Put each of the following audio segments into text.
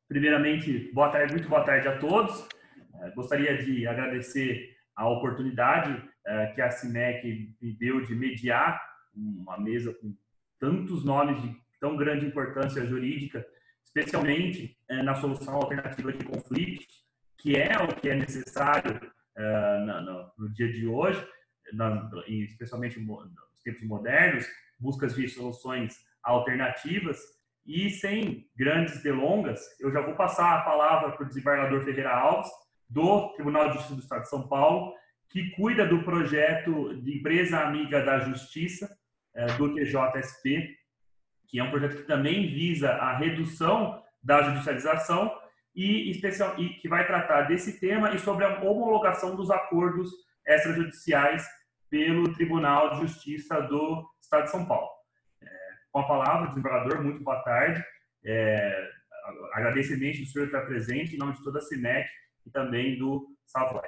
Primeiramente, boa tarde, muito boa tarde a todos. Gostaria de agradecer a oportunidade que a CIMEC me deu de mediar uma mesa com tantos nomes de tão grande importância jurídica, especialmente na solução alternativa de conflitos, que é o que é necessário no dia de hoje, especialmente nos tempos modernos, buscas de soluções alternativas. E sem grandes delongas, eu já vou passar a palavra para o desembargador Ferreira Alves, do Tribunal de Justiça do Estado de São Paulo, que cuida do projeto de Empresa Amiga da Justiça, do TJSP, que é um projeto que também visa a redução da judicialização e que vai tratar desse tema e sobre a homologação dos acordos extrajudiciais pelo Tribunal de Justiça do Estado de São Paulo. Com a palavra, desembargador, muito boa tarde. Agradeço imenso o senhor estar presente, em nome de toda a CIMEC e também do Savoy.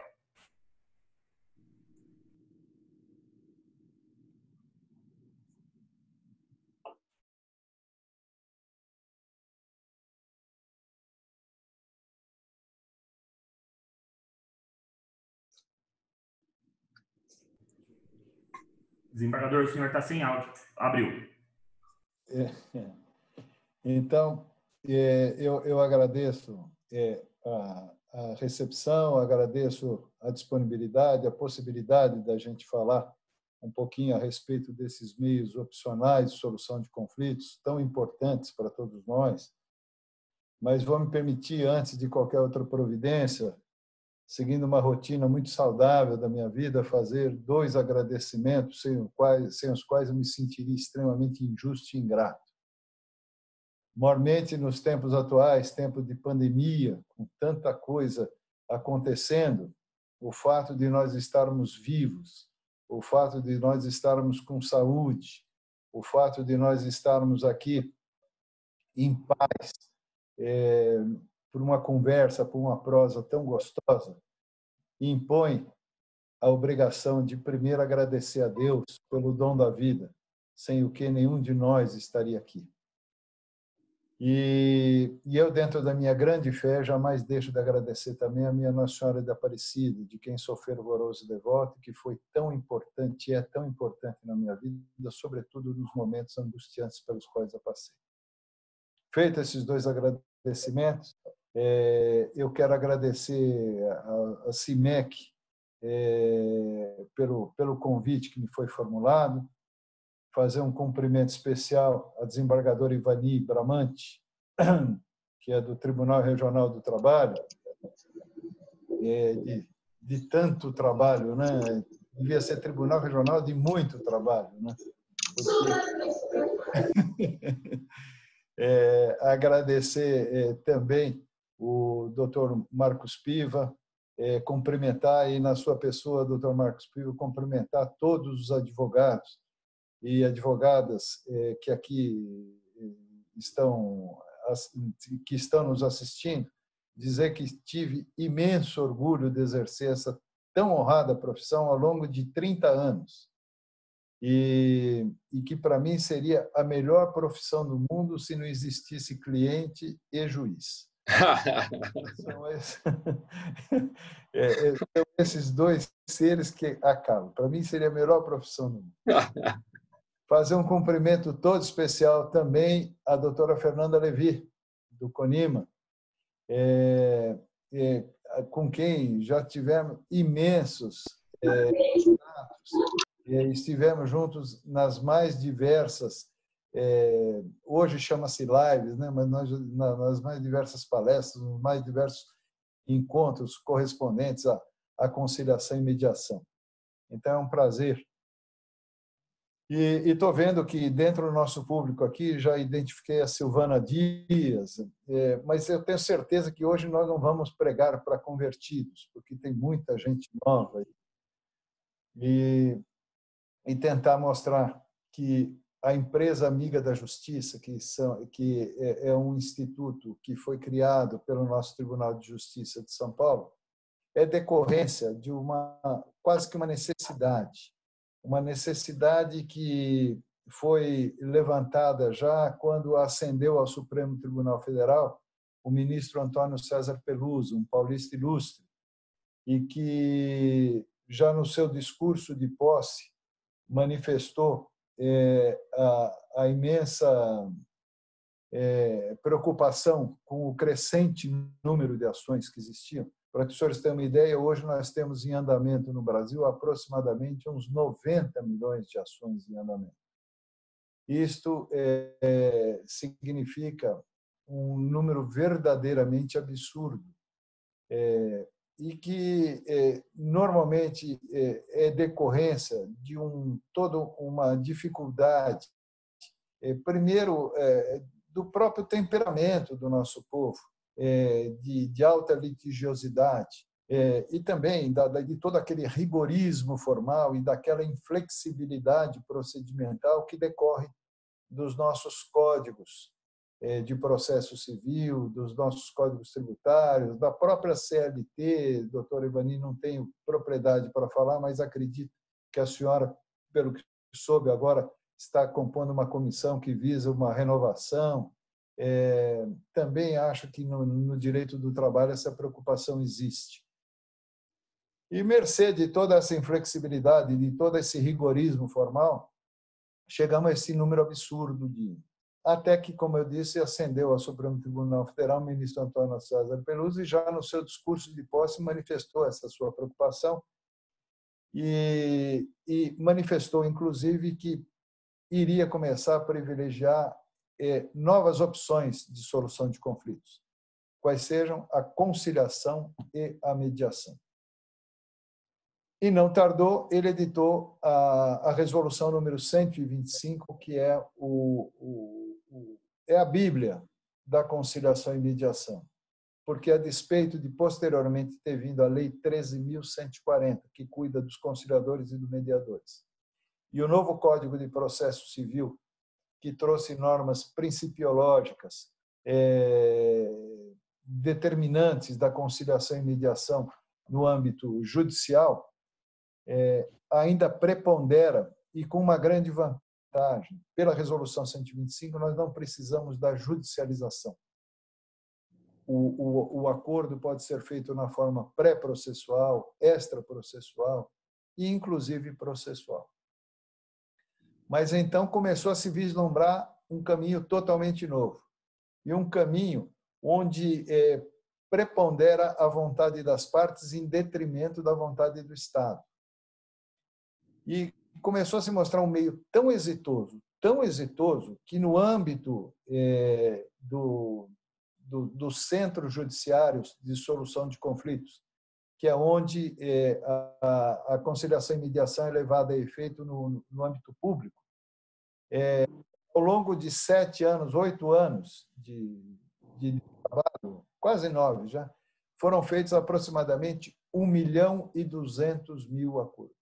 Desembargador, o senhor está sem áudio. Abriu. Então, eu agradeço a recepção, agradeço a disponibilidade, a possibilidade da gente falar um pouquinho a respeito desses meios opcionais de solução de conflitos tão importantes para todos nós. Mas vou me permitir, antes de qualquer outra providência, seguindo uma rotina muito saudável da minha vida, fazer 2 agradecimentos sem os quais eu me sentiria extremamente injusto e ingrato. Mormente nos tempos atuais, tempo de pandemia, com tanta coisa acontecendo, o fato de nós estarmos vivos, o fato de nós estarmos com saúde, o fato de nós estarmos aqui em paz, por uma conversa, por uma prosa tão gostosa, impõe a obrigação de primeiro agradecer a Deus pelo dom da vida, sem o que nenhum de nós estaria aqui. E eu, dentro da minha grande fé, jamais deixo de agradecer também a minha Nossa Senhora de Aparecida, de quem sou fervoroso devoto, que foi tão importante e é tão importante na minha vida, sobretudo nos momentos angustiantes pelos quais eu passei. Feito esses 2 agradecimentos, eu quero agradecer a CIMEC pelo convite que me foi formulado, fazer um cumprimento especial à desembargadora Ivani Bramante, que é do Tribunal Regional do Trabalho, de tanto trabalho, né? Devia ser Tribunal Regional de muito trabalho, né? Agradecer também o Dr. Marcos Piva, cumprimentar, e na sua pessoa, Dr. Marcos Piva, cumprimentar todos os advogados e advogadas que aqui estão nos assistindo, dizer que tive imenso orgulho de exercer essa tão honrada profissão ao longo de 30 anos e que para mim seria a melhor profissão do mundo se não existisse cliente e juiz. São esses 2 seres que acabam. Para mim seria a melhor profissão do mundo. Fazer um cumprimento todo especial também à doutora Fernanda Levi, do CONIMA, com quem já tivemos imensos contatos, estivemos juntos nas mais diversas, hoje chama-se lives, né? Mas nas mais diversas palestras, nos mais diversos encontros correspondentes à conciliação e mediação. Então, é um prazer. E estou vendo que dentro do nosso público aqui já identifiquei a Silvana Dias, mas eu tenho certeza que hoje nós não vamos pregar para convertidos, porque tem muita gente nova e tentar mostrar que a Empresa Amiga da Justiça, que é um instituto que foi criado pelo nosso Tribunal de Justiça de São Paulo, é decorrência de quase que uma necessidade que foi levantada já quando ascendeu ao Supremo Tribunal Federal o ministro Antônio César Peluso, um paulista ilustre, e que já no seu discurso de posse manifestou a imensa preocupação com o crescente número de ações que existiam. Para que os senhores tenham uma ideia, hoje nós temos em andamento no Brasil aproximadamente uns 90 milhões de ações em andamento. Isto significa um número verdadeiramente absurdo e que normalmente é decorrência de toda uma dificuldade, primeiro, do próprio temperamento do nosso povo, de alta litigiosidade, e também de todo aquele rigorismo formal e daquela inflexibilidade procedimental que decorre dos nossos códigos de processo civil, dos nossos códigos tributários, da própria CLT. Doutor Ivani, não tenho propriedade para falar, mas acredito que a senhora, pelo que soube agora, está compondo uma comissão que visa uma renovação. Também acho que no direito do trabalho essa preocupação existe. E, mercê de toda essa inflexibilidade, de todo esse rigorismo formal, chegamos a esse número absurdo até que, como eu disse, ascendeu ao Supremo Tribunal Federal o ministro Antônio César Peluso e já no seu discurso de posse manifestou essa sua preocupação e manifestou, inclusive, que iria começar a privilegiar novas opções de solução de conflitos, quais sejam a conciliação e a mediação. E não tardou, ele editou a resolução número 125, que é a Bíblia da conciliação e mediação, porque a despeito de posteriormente ter vindo a Lei 13.140, que cuida dos conciliadores e dos mediadores, e o novo Código de Processo Civil, que trouxe normas principiológicas determinantes da conciliação e mediação no âmbito judicial, ainda prepondera, e com uma grande vantagem. Pela Resolução 125, nós não precisamos da judicialização. O acordo pode ser feito na forma pré-processual, extraprocessual e, inclusive, processual. Mas, então, começou a se vislumbrar um caminho totalmente novo, e um caminho onde prepondera a vontade das partes em detrimento da vontade do Estado. E começou a se mostrar um meio tão exitoso, que no âmbito dos centros judiciários de solução de conflitos, que é onde a conciliação e mediação é levada a efeito no âmbito público, ao longo de 7 anos, 8 anos de trabalho, quase 9 já, foram feitos aproximadamente 1.200.000 acordos.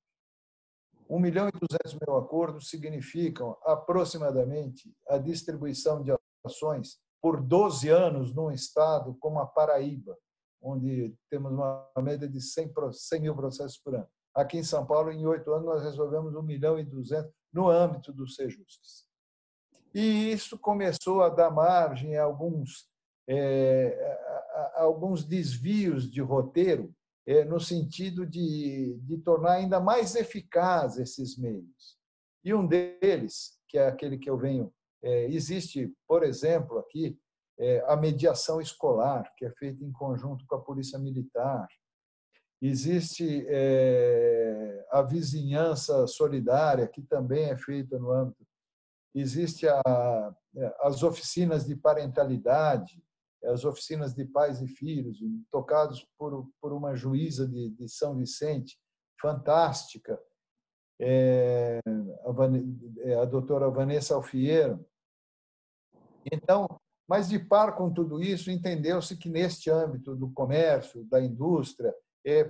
1.200.000 acordos significam aproximadamente a distribuição de ações por 12 anos num estado como a Paraíba, onde temos uma média de 100.000 processos por ano. Aqui em São Paulo, em 8 anos, nós resolvemos 1.200.000 no âmbito dos Sejuscs. E isso começou a dar margem a alguns desvios de roteiro, no sentido de tornar ainda mais eficaz esses meios. E um deles, que é aquele que eu venho, existe, por exemplo, aqui, a mediação escolar, que é feita em conjunto com a Polícia Militar. Existe a vizinhança solidária, que também é feita no âmbito. Existe as oficinas de parentalidade, as oficinas de pais e filhos, tocados por uma juíza de São Vicente, fantástica, a doutora Vanessa Alfiero. Então, mas de par com tudo isso, entendeu-se que neste âmbito do comércio, da indústria,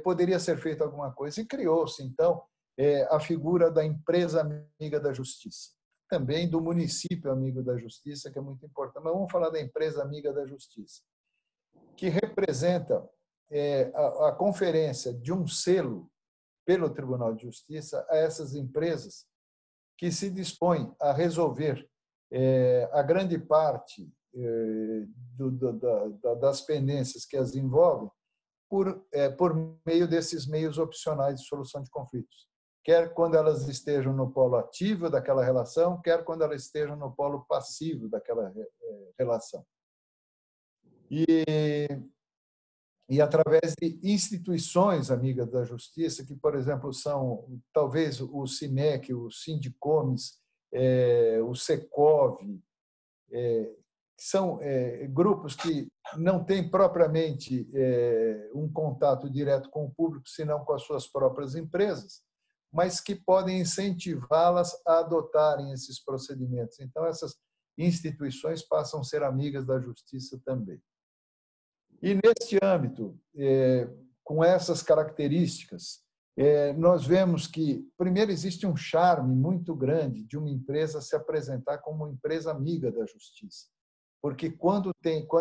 poderia ser feita alguma coisa. E criou-se, então, a figura da empresa amiga da justiça. Também do município amigo da justiça, que é muito importante. Mas vamos falar da empresa amiga da justiça, que representa a conferência de um selo pelo Tribunal de Justiça a essas empresas que se dispõem a resolver a grande parte das pendências que as envolvem por meio desses meios opcionais de solução de conflitos. Quer quando elas estejam no polo ativo daquela relação, quer quando elas estejam no polo passivo daquela relação. E através de instituições amigas da justiça, que, por exemplo, são talvez o CIMEC, o Sindicomes, o Secov, são grupos que não têm propriamente um contato direto com o público, senão com as suas próprias empresas, mas que podem incentivá-las a adotarem esses procedimentos. Então, essas instituições passam a ser amigas da justiça também. E, neste âmbito, com essas características, nós vemos que, primeiro, existe um charme muito grande de uma empresa se apresentar como uma empresa amiga da justiça. Porque quando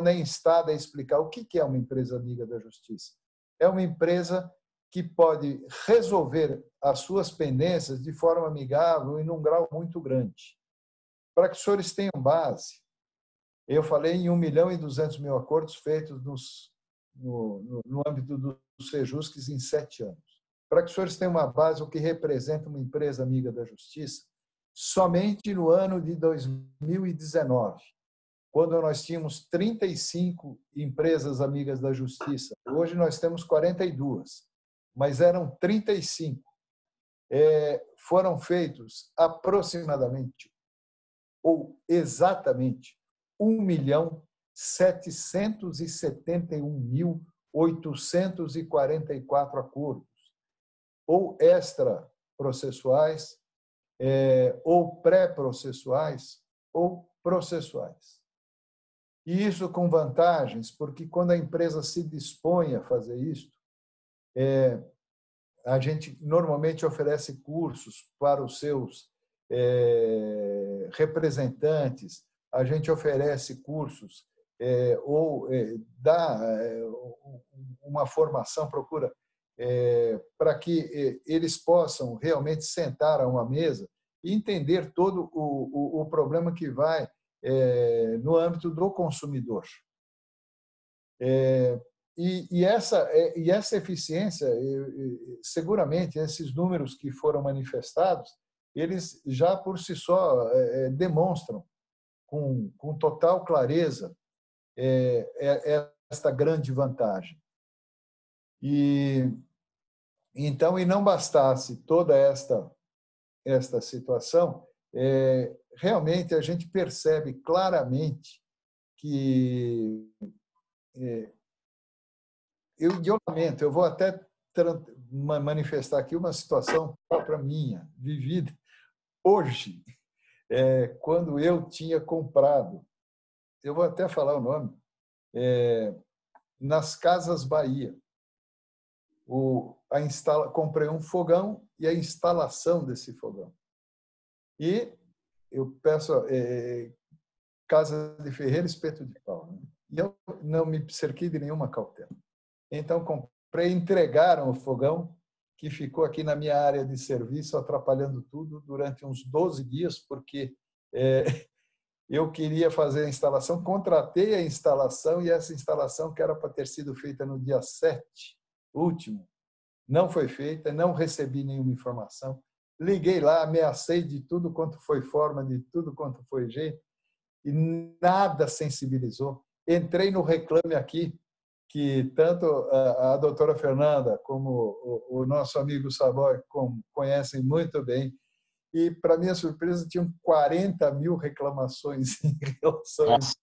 é instada a explicar o que é uma empresa amiga da justiça, é uma empresa que pode resolver as suas pendências de forma amigável e num grau muito grande. Para que os senhores tenham base, eu falei em 1.200.000 acordos feitos no âmbito do Sejusc em 7 anos. Para que os senhores tenham uma base, o que representa uma empresa amiga da justiça, somente no ano de 2019, quando nós tínhamos 35 empresas amigas da justiça. Hoje nós temos 42, mas eram 35. Foram feitos aproximadamente, ou exatamente, 1.771.844 acordos, ou extraprocessuais, ou pré-processuais, ou processuais. E isso com vantagens, porque quando a empresa se dispõe a fazer isso, a gente normalmente oferece cursos para os seus representantes, a gente oferece cursos ou dá uma formação, procura para que eles possam realmente sentar a uma mesa e entender todo o problema que vai no âmbito do consumidor. E essa eficiência, seguramente, esses números que foram manifestados, eles já por si só demonstram com total clareza esta grande vantagem. Então, e não bastasse toda esta situação, realmente a gente percebe claramente que eu lamento, eu vou até manifestar aqui uma situação própria minha, vivida hoje, quando eu tinha comprado, eu vou até falar o nome, nas Casas Bahia. Comprei um fogão e a instalação desse fogão. E eu peço casa de ferreiro, espeto de pau. Né? E eu não me cerquei de nenhuma cautela. Então, comprei, entregaram o fogão, que ficou aqui na minha área de serviço, atrapalhando tudo durante uns 12 dias, porque eu queria fazer a instalação, contratei a instalação, e essa instalação, que era para ter sido feita no dia 7, último, não foi feita, não recebi nenhuma informação. Liguei lá, ameacei de tudo quanto foi forma, de tudo quanto foi jeito, e nada sensibilizou. Entrei no Reclame Aqui, que tanto a doutora Fernanda como o nosso amigo Savoy conhecem muito bem, e, para minha surpresa, tinham 40.000 reclamações em relação a isso.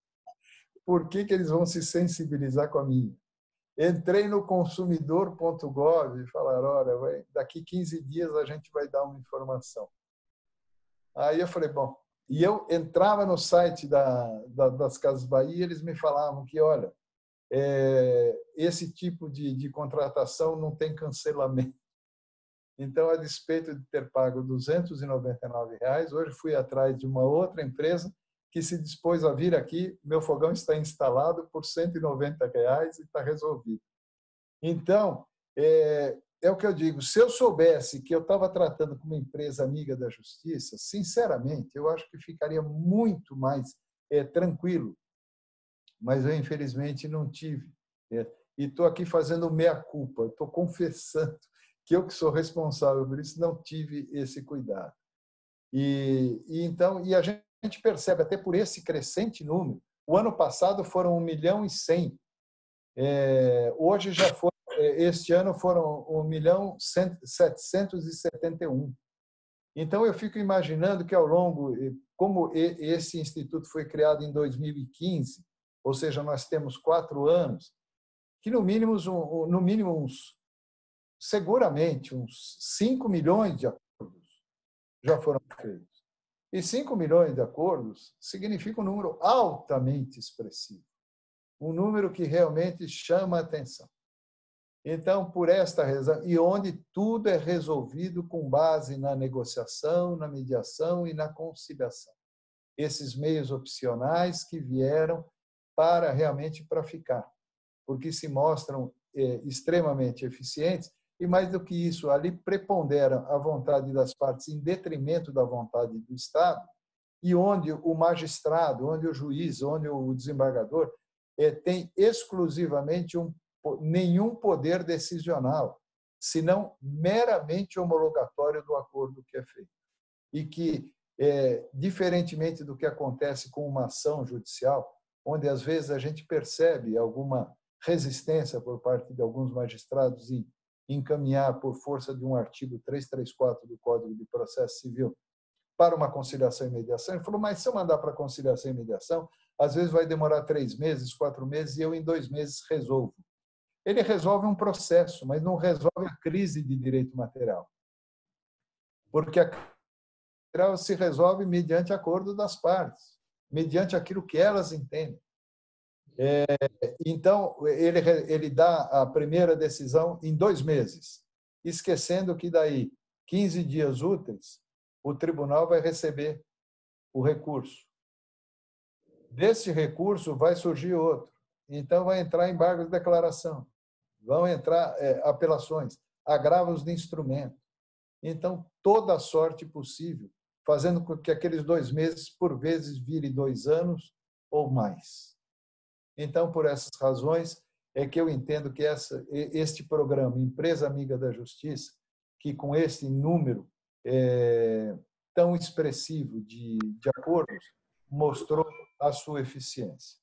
Por que eles vão se sensibilizar com a minha? Entrei no consumidor.gov e falaram, olha, daqui 15 dias a gente vai dar uma informação. Aí eu falei, bom, e eu entrava no site das Casas Bahia e eles me falavam que, olha, esse tipo de contratação não tem cancelamento. Então, a despeito de ter pago R$ 299, hoje fui atrás de uma outra empresa que se dispôs a vir aqui, meu fogão está instalado por R$ 190 e está resolvido. Então, é o que eu digo, se eu soubesse que eu estava tratando com uma empresa amiga da justiça, sinceramente, eu acho que ficaria muito mais tranquilo mas eu infelizmente não tive. E estou aqui fazendo meia-culpa, estou confessando que eu que sou responsável por isso não tive esse cuidado. Então a gente percebe até por esse crescente número. O ano passado foram 1.100.000. Hoje já foram, este ano foram 1.771.000. Então eu fico imaginando que ao longo, como esse instituto foi criado em 2015, ou seja, nós temos 4 anos, que no mínimo seguramente uns 5 milhões de acordos já foram feitos. E 5 milhões de acordos significa um número altamente expressivo, um número que realmente chama a atenção. Então, por esta razão, e onde tudo é resolvido com base na negociação, na mediação e na conciliação. Esses meios opcionais que vieram realmente para ficar, porque se mostram extremamente eficientes e, mais do que isso, ali preponderam a vontade das partes em detrimento da vontade do Estado, e onde o magistrado, onde o juiz, onde o desembargador tem exclusivamente nenhum poder decisional, senão meramente homologatório do acordo que é feito. E que, diferentemente do que acontece com uma ação judicial, onde às vezes a gente percebe alguma resistência por parte de alguns magistrados em encaminhar por força de um artigo 334 do Código de Processo Civil para uma conciliação e mediação. Ele falou, mas se eu mandar para conciliação e mediação, às vezes vai demorar 3 meses, 4 meses, e eu em 2 meses resolvo. Ele resolve um processo, mas não resolve a crise de direito material. Porque a crise material se resolve mediante acordo das partes, mediante aquilo que elas entendem. Então, ele dá a primeira decisão em 2 meses, esquecendo que daí 15 dias úteis o tribunal vai receber o recurso. Desse recurso vai surgir outro. Então, vai entrar embargo de declaração, vão entrar apelações, agravos de instrumento. Então, toda a sorte possível, fazendo com que aqueles 2 meses, por vezes, virem 2 anos ou mais. Então, por essas razões, é que eu entendo que este programa, Empresa Amiga da Justiça, que com esse número tão expressivo de acordos, mostrou a sua eficiência.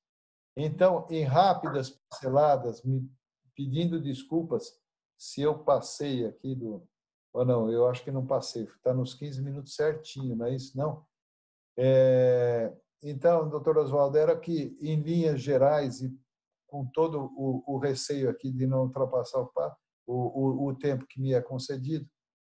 Então, em rápidas pinceladas, me pedindo desculpas se eu passei aqui ou não, eu acho que não passei, está nos 15 minutos certinho, não é isso? Não? Então, doutor Oswaldo, era que, em linhas gerais, e com todo o receio aqui de não ultrapassar o tempo que me é concedido,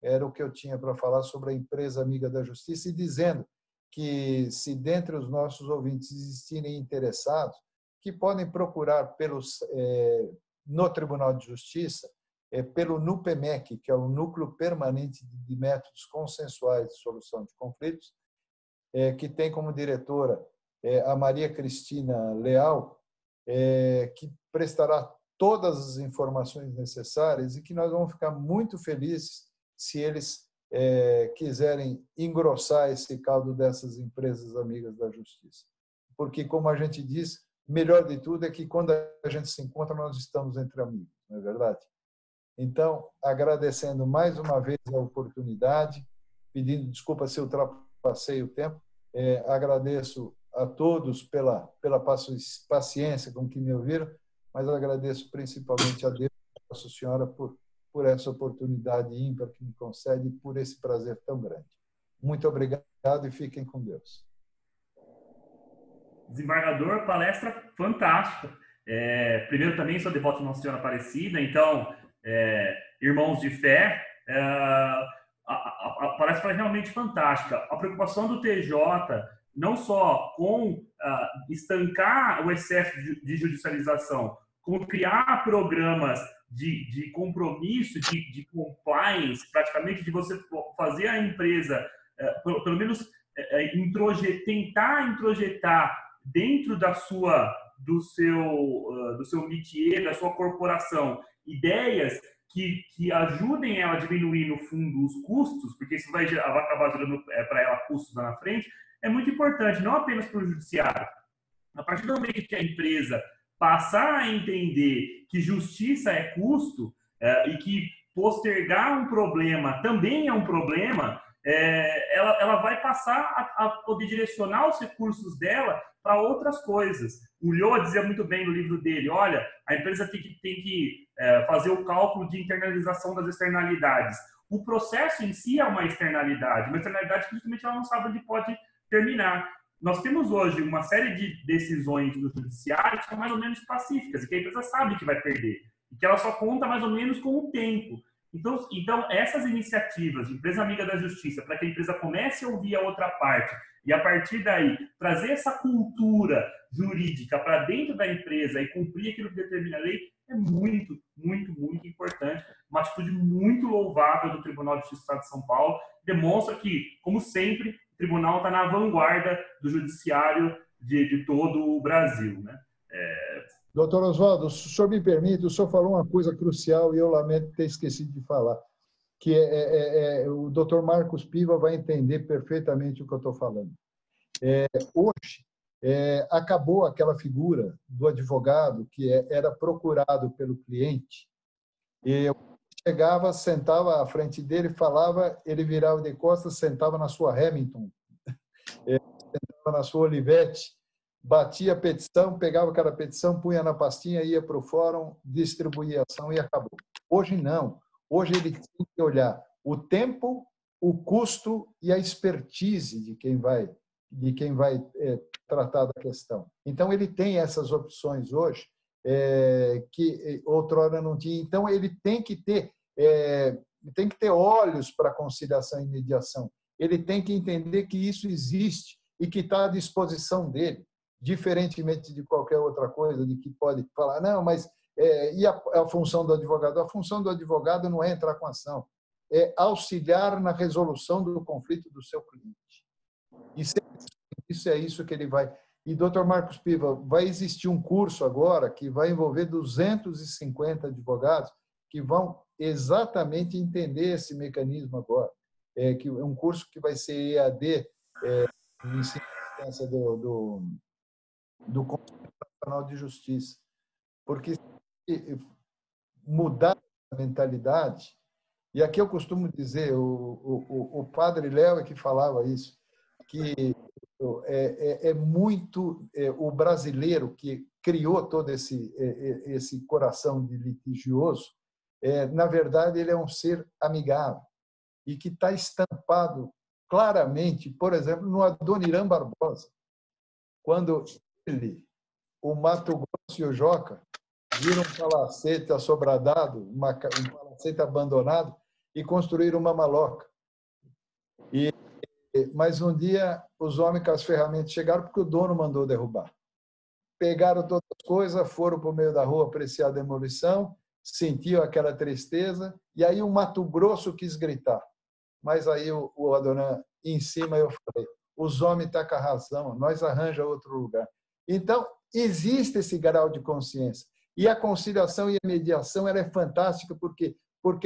era o que eu tinha para falar sobre a Empresa Amiga da Justiça, e dizendo que, se dentre os nossos ouvintes existirem interessados, que podem procurar no Tribunal de Justiça, pelo NUPEMEC, que é o Núcleo Permanente de Métodos Consensuais de Solução de Conflitos, que tem como diretora a Maria Cristina Leal, que prestará todas as informações necessárias e que nós vamos ficar muito felizes se eles quiserem engrossar esse caldo dessas empresas amigas da justiça. Porque, como a gente diz, melhor de tudo é que quando a gente se encontra, nós estamos entre amigos, não é verdade? Então, agradecendo mais uma vez a oportunidade, pedindo desculpa se eu ultrapassei o tempo, agradeço a todos pela paciência com que me ouviram, mas agradeço principalmente a Deus e a Nossa Senhora por essa oportunidade ímpar que me concede e por esse prazer tão grande. Muito obrigado e fiquem com Deus. Desembargador, palestra fantástica. Primeiro, também sou devoto de Nossa Senhora Aparecida, então, irmãos de fé, a palestra foi realmente fantástica. A preocupação do TJ, não só com estancar o excesso de judicialização, como criar programas de compromisso, de compliance, praticamente de você fazer a empresa, pelo menos, tentar introjetar dentro do seu métier, da sua corporação, ideias que ajudem ela a diminuir, no fundo, os custos, porque isso vai acabar gerando para ela custos lá na frente, é muito importante, não apenas para o judiciário, A partir do momento que a empresa passar a entender que justiça é custo e que postergar um problema também é um problema, ela vai passar a poder direcionar os recursos dela para outras coisas. O Lyoa dizia muito bem no livro dele, olha, a empresa tem que fazer o cálculo de internalização das externalidades. O processo em si é uma externalidade que justamente ela não sabe onde pode terminar. Nós temos hoje uma série de decisões do judiciário que são mais ou menos pacíficas, e que a empresa sabe que vai perder, e que ela só conta mais ou menos com o tempo. Então essas iniciativas de empresa amiga da justiça, para que a empresa comece a ouvir a outra parte, e a partir daí trazer essa cultura jurídica para dentro da empresa e cumprir aquilo que determina a lei, é muito, muito, muito importante. Uma atitude muito louvável do Tribunal de Justiça do Estado de São Paulo. Demonstra que, como sempre, o tribunal está na vanguarda do judiciário de todo o Brasil, né? Doutor Oswaldo, se o senhor me permite, o senhor falou uma coisa crucial e eu lamento ter esquecido de falar, que o doutor Marcos Piva vai entender perfeitamente o que eu estou falando. Hoje, acabou aquela figura do advogado que era procurado pelo cliente. Eu chegava, sentava à frente dele, falava, ele virava de costas, sentava na sua Hamilton, sentava na sua Olivetti, batia a petição, pegava aquela petição, punha na pastinha, ia para o fórum, distribuía a ação e acabou. Hoje não. Hoje ele tem que olhar o tempo, o custo e a expertise de quem vai tratar da questão. Então, ele tem essas opções hoje que outrora não tinha. Então, ele tem que ter olhos para conciliação e mediação. Ele tem que entender que isso existe e que está à disposição dele, diferentemente de qualquer outra coisa, de que pode falar, não, mas e a função do advogado? A função do advogado não é entrar com ação, é auxiliar na resolução do conflito do seu cliente. Isso é isso que ele vai... E, doutor Marcos Piva, vai existir um curso agora que vai envolver 250 advogados que vão exatamente entender esse mecanismo agora. Que é um curso que vai ser EAD, no ensino de ciência do Conselho Nacional de Justiça. Porque se mudar a mentalidade, e aqui eu costumo dizer, o padre Léo é que falava isso, que muito o brasileiro que criou todo esse coração de litigioso, na verdade, ele é um ser amigável e que está estampado claramente, por exemplo, no Adoniran Barbosa, quando ele, o Mato Grosso e o Joca viram um palacete assobradado, um palacete abandonado e construíram uma maloca. Mas um dia os homens com as ferramentas chegaram porque o dono mandou derrubar. Pegaram todas as coisas, foram para o meio da rua apreciar a demolição, sentiu aquela tristeza, e aí o Mato Grosso quis gritar. Mas aí o Adoniran, em cima, eu falei, os homens estão com a razão, nós arranjamos outro lugar. Então, existe esse grau de consciência. E a conciliação e a mediação ela é fantástica porque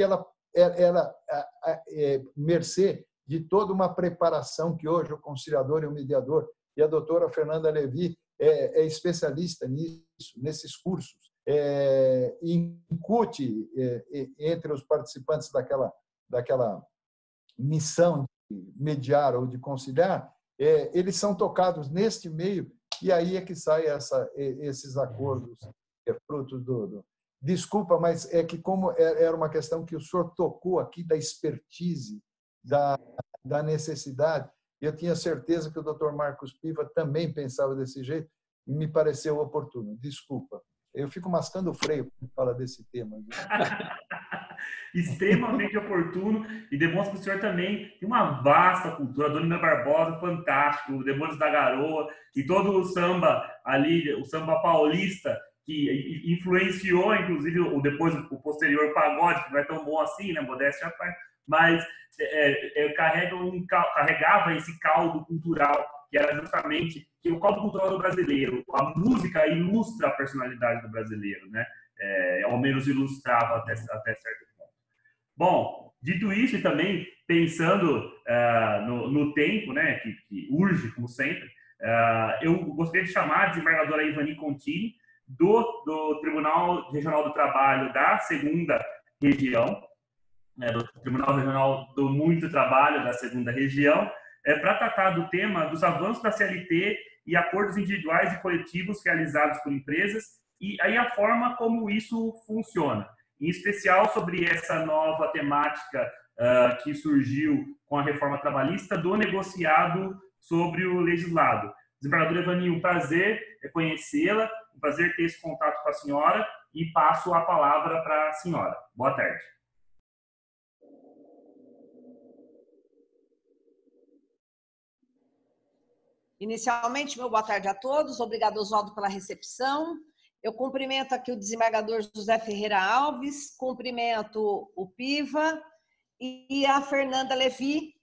ela é mercê de toda uma preparação que hoje o conciliador e o mediador, e a doutora Fernanda Levi é especialista nisso, nesses cursos, incute entre os participantes daquela missão de mediar ou de conciliar, eles são tocados neste meio e aí é que saem esses acordos frutos do... Desculpa, mas é que como era uma questão que o senhor tocou aqui da expertise, da necessidade, eu tinha certeza que o Dr. Marcos Piva também pensava desse jeito e me pareceu oportuno. Desculpa. Eu fico mascando o freio quando fala desse tema. Extremamente oportuno e demonstra que o senhor também tem uma vasta cultura. Adoniran Barbosa, fantástico, Demônios da Garoa e todo o samba ali, o samba paulista, que influenciou, inclusive, depois o posterior pagode, que não é tão bom assim, né, modéstia à parte, mas carregava esse caldo cultural, que era justamente o caldo cultural do brasileiro. A música ilustra a personalidade do brasileiro, né? Ao menos ilustrava até certo ponto. Bom, dito isso e também pensando no tempo, né, que urge, como sempre, Eu gostaria de chamar a desembargadora Ivani Contini, do Tribunal Regional do Trabalho da 2ª Região, do Tribunal Regional do Muito Trabalho da 2ª Região, para tratar do tema dos avanços da CLT e acordos individuais e coletivos realizados por empresas e aí a forma como isso funciona. Em especial sobre essa nova temática que surgiu com a reforma trabalhista do negociado sobre o legislado. Desembargadora Ivani, um prazer conhecê-la, um prazer ter esse contato com a senhora e passo a palavra para a senhora. Boa tarde. Inicialmente, meu boa tarde a todos. Obrigado, Oswaldo, pela recepção. Eu cumprimento aqui o desembargador José Ferreira Alves, cumprimento o Piva e a Fernanda Levi,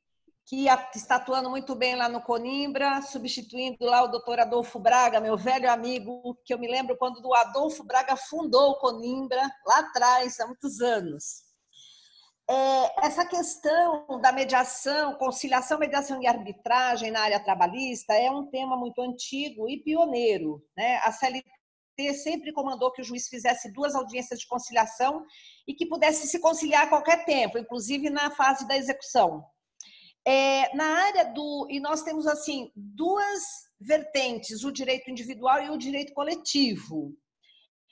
que está atuando muito bem lá no Conimbra, substituindo lá o doutor Adolfo Braga, meu velho amigo, que eu me lembro quando o Adolfo Braga fundou o Conimbra, lá atrás, há muitos anos. Essa questão da mediação, conciliação, mediação e arbitragem na área trabalhista é um tema muito antigo e pioneiro, né? A CLT sempre comandou que o juiz fizesse 2 audiências de conciliação e que pudesse se conciliar a qualquer tempo, inclusive na fase da execução. Na área e nós temos assim 2 vertentes, o direito individual e o direito coletivo.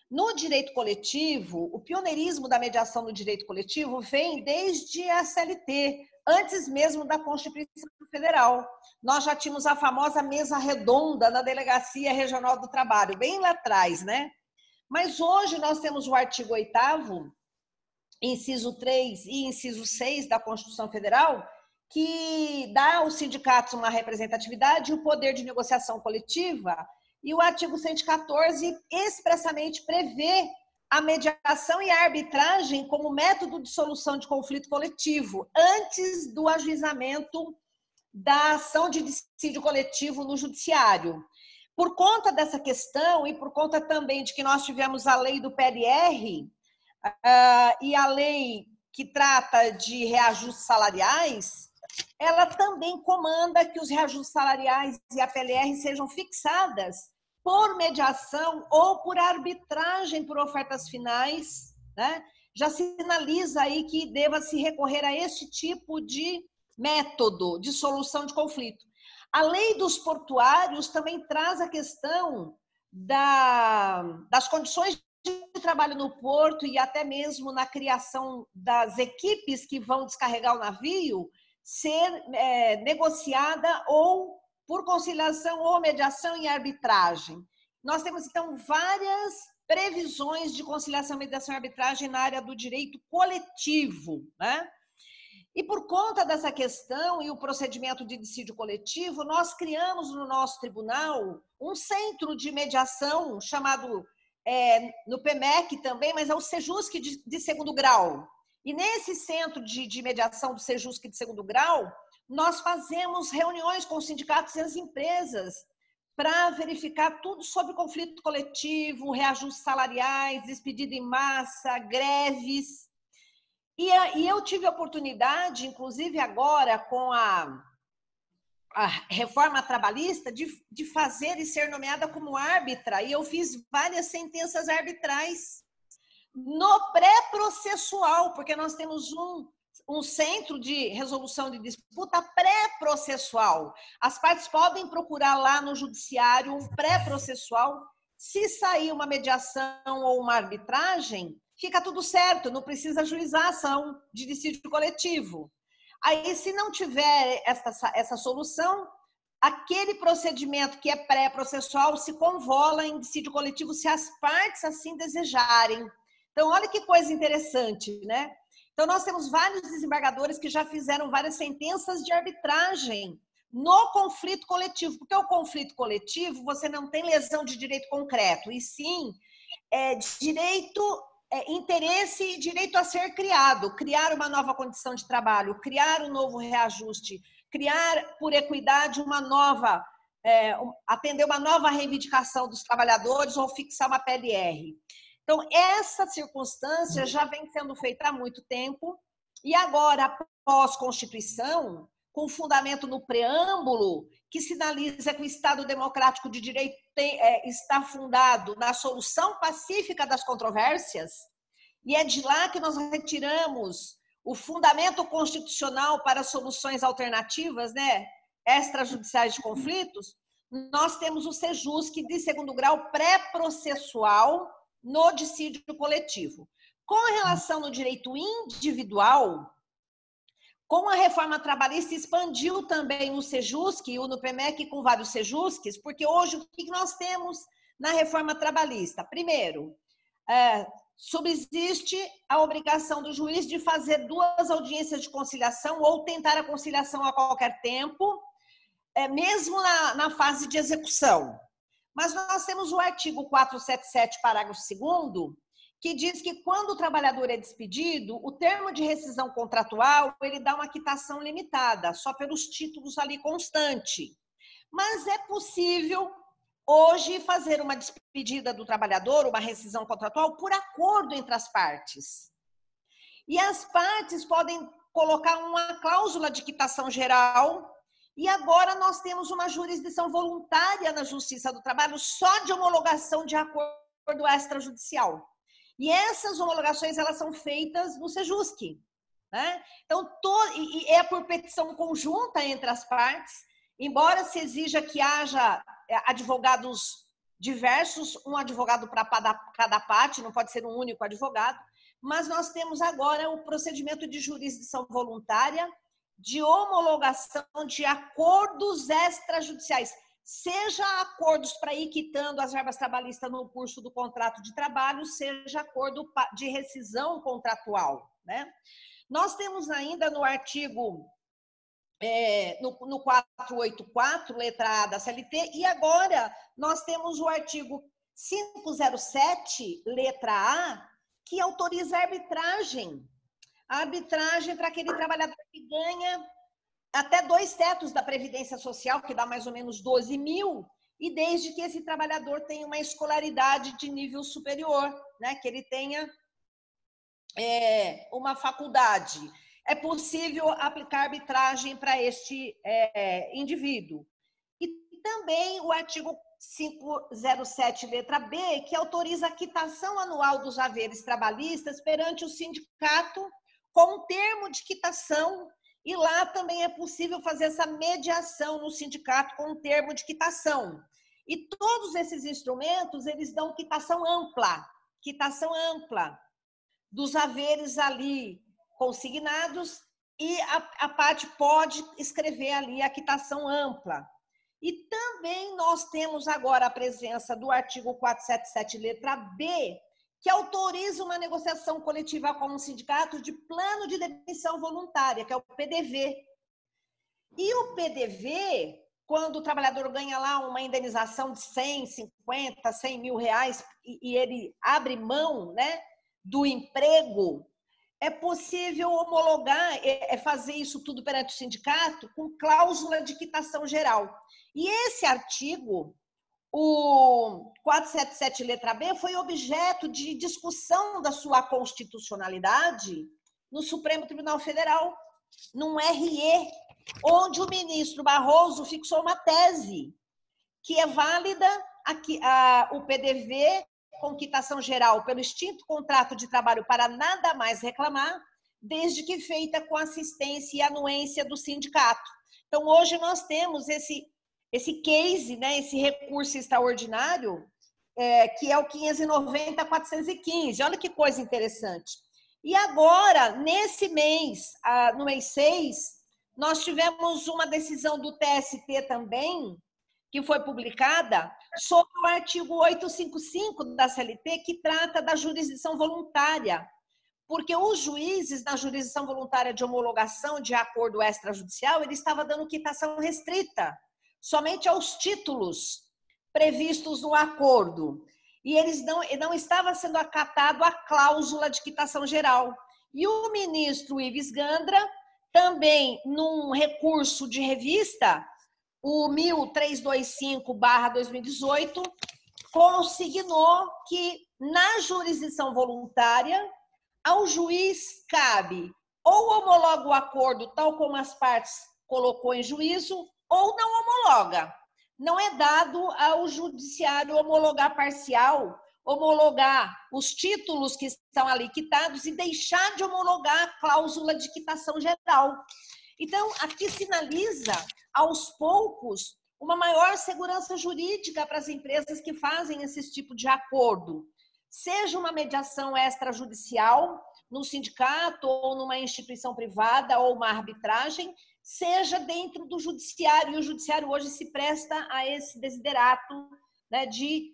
No direito coletivo, o pioneirismo da mediação no direito coletivo vem desde a CLT, antes mesmo da Constituição Federal. Nós já tínhamos a famosa mesa redonda na Delegacia Regional do Trabalho, bem lá atrás, né? Mas hoje nós temos o artigo 8º, inciso 3 e inciso 6 da Constituição Federal, que dá aos sindicatos uma representatividade e o poder de negociação coletiva. E o artigo 114 expressamente prevê a mediação e a arbitragem como método de solução de conflito coletivo, antes do ajuizamento da ação de dissídio coletivo no judiciário. Por conta dessa questão e por conta também de que nós tivemos a lei do PLR e a lei que trata de reajustes salariais, ela também comanda que os reajustes salariais e a PLR sejam fixadas por mediação ou por arbitragem por ofertas finais, né? Já sinaliza aí que deva se recorrer a este tipo de método de solução de conflito. A lei dos portuários também traz a questão das condições de trabalho no porto e até mesmo na criação das equipes que vão descarregar o navio, ser negociada ou por conciliação ou mediação e arbitragem. Nós temos, então, várias previsões de conciliação, mediação e arbitragem na área do direito coletivo, né? E por conta dessa questão e o procedimento de dissídio coletivo, nós criamos no nosso tribunal um centro de mediação chamado, no PMEC também, mas é o Sejusc de 2º grau. E nesse centro de mediação do Sejusc de 2º grau, nós fazemos reuniões com os sindicatos e as empresas para verificar tudo sobre conflito coletivo, reajustes salariais, despedida em massa, greves. E eu tive a oportunidade, inclusive agora com a reforma trabalhista, de fazer e ser nomeada como árbitra, e eu fiz várias sentenças arbitrais no pré-processual, porque nós temos um centro de resolução de disputa pré-processual. As partes podem procurar lá no judiciário um pré-processual. Se sair uma mediação ou uma arbitragem, fica tudo certo, não precisa ajuizar a ação de dissídio coletivo. Aí, se não tiver essa solução, aquele procedimento que é pré-processual se convola em dissídio coletivo se as partes assim desejarem. Então, olha que coisa interessante, né? Então, nós temos vários desembargadores que já fizeram várias sentenças de arbitragem no conflito coletivo, porque o conflito coletivo, você não tem lesão de direito concreto, e sim interesse e direito a ser criado, criar uma nova condição de trabalho, criar um novo reajuste, criar por equidade uma nova, atender uma nova reivindicação dos trabalhadores ou fixar uma PLR. Então, essa circunstância já vem sendo feita há muito tempo e agora, após Constituição, com fundamento no preâmbulo, que sinaliza que o Estado Democrático de Direito está fundado na solução pacífica das controvérsias, e é de lá que nós retiramos o fundamento constitucional para soluções alternativas, né, extrajudiciais de conflitos. Nós temos o SEJUSC de segundo grau pré-processual no dissídio coletivo. Com relação no direito individual, com a reforma trabalhista, expandiu também o SEJUSC e o NUPEMEC com vários SEJUSCs, porque hoje o que nós temos na reforma trabalhista? Primeiro, subsiste a obrigação do juiz de fazer 2 audiências de conciliação ou tentar a conciliação a qualquer tempo, mesmo na fase de execução. Mas nós temos o artigo 477, parágrafo 2º, que diz que quando o trabalhador é despedido, o termo de rescisão contratual, ele dá uma quitação limitada, só pelos títulos ali constante. Mas é possível hoje fazer uma despedida do trabalhador, uma rescisão contratual, por acordo entre as partes. E as partes podem colocar uma cláusula de quitação geral, e agora nós temos uma jurisdição voluntária na Justiça do Trabalho só de homologação de acordo extrajudicial. E essas homologações, elas são feitas no SEJUSC, né? Então, é por petição conjunta entre as partes, embora se exija que haja advogados diversos, um advogado para cada parte, não pode ser um único advogado, mas nós temos agora o procedimento de jurisdição voluntária de homologação de acordos extrajudiciais, seja acordos para ir quitando as verbas trabalhistas no curso do contrato de trabalho, seja acordo de rescisão contratual, né? Nós temos ainda no artigo, no 484, letra A da CLT, e agora nós temos o artigo 507, letra A, que autoriza a arbitragem para aquele trabalhador que ganha até 2 tetos da Previdência Social, que dá mais ou menos 12 mil, e desde que esse trabalhador tenha uma escolaridade de nível superior, né, que ele tenha uma faculdade. É possível aplicar arbitragem para este indivíduo. E também o artigo 507, letra B, que autoriza a quitação anual dos haveres trabalhistas perante o sindicato com um termo de quitação. E lá também é possível fazer essa mediação no sindicato com um termo de quitação. E todos esses instrumentos, eles dão quitação ampla dos haveres ali consignados, e a parte pode escrever ali a quitação ampla. E também nós temos agora a presença do artigo 477, letra B, que autoriza uma negociação coletiva com o sindicato de plano de demissão voluntária, que é o PDV. E o PDV, quando o trabalhador ganha lá uma indenização de 100, 50, 100 mil reais e ele abre mão, né, do emprego, é possível homologar, fazer isso tudo perante o sindicato com cláusula de quitação geral. E esse artigo, o 477, letra B, foi objeto de discussão da sua constitucionalidade no Supremo Tribunal Federal, num RE, onde o ministro Barroso fixou uma tese que é válida o PDV com quitação geral pelo extinto contrato de trabalho para nada mais reclamar, desde que feita com assistência e anuência do sindicato. Então, hoje nós temos esse case, né, esse recurso extraordinário, que é o 590.415. Olha que coisa interessante. E agora, nesse mês, no mês 6, nós tivemos uma decisão do TST também, que foi publicada, sobre o artigo 855 da CLT, que trata da jurisdição voluntária. Porque os juízes, na jurisdição voluntária de homologação de acordo extrajudicial, ele estava dando quitação restrita somente aos títulos previstos no acordo. E eles não estava sendo acatado a cláusula de quitação geral. E o ministro Ives Gandra, também num recurso de revista, o 1325/2018, consignou que na jurisdição voluntária, ao juiz cabe ou homologa o acordo tal como as partes colocou em juízo ou não homologa. Não é dado ao judiciário homologar parcial, homologar os títulos que estão ali quitados e deixar de homologar a cláusula de quitação geral. Então, aqui sinaliza, aos poucos, uma maior segurança jurídica para as empresas que fazem esse tipo de acordo. Seja uma mediação extrajudicial, no sindicato ou numa instituição privada ou uma arbitragem, seja dentro do judiciário. E o judiciário hoje se presta a esse desiderato, né, de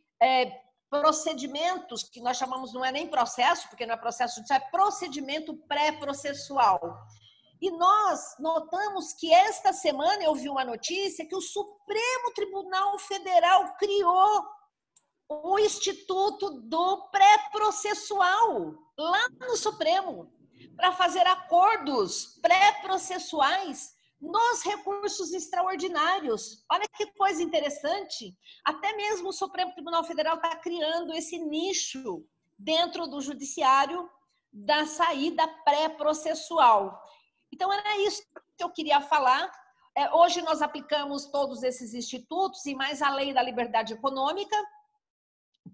procedimentos, que nós chamamos, não é nem processo, porque não é processo judicial, é procedimento pré-processual. E nós notamos que esta semana eu vi uma notícia que o Supremo Tribunal Federal criou o Instituto do Pré-Processual, lá no Supremo, para fazer acordos pré-processuais nos recursos extraordinários. Olha que coisa interessante. Até mesmo o Supremo Tribunal Federal está criando esse nicho dentro do judiciário da saída pré-processual. Então, era isso que eu queria falar. Hoje nós aplicamos todos esses institutos e mais a Lei da Liberdade Econômica,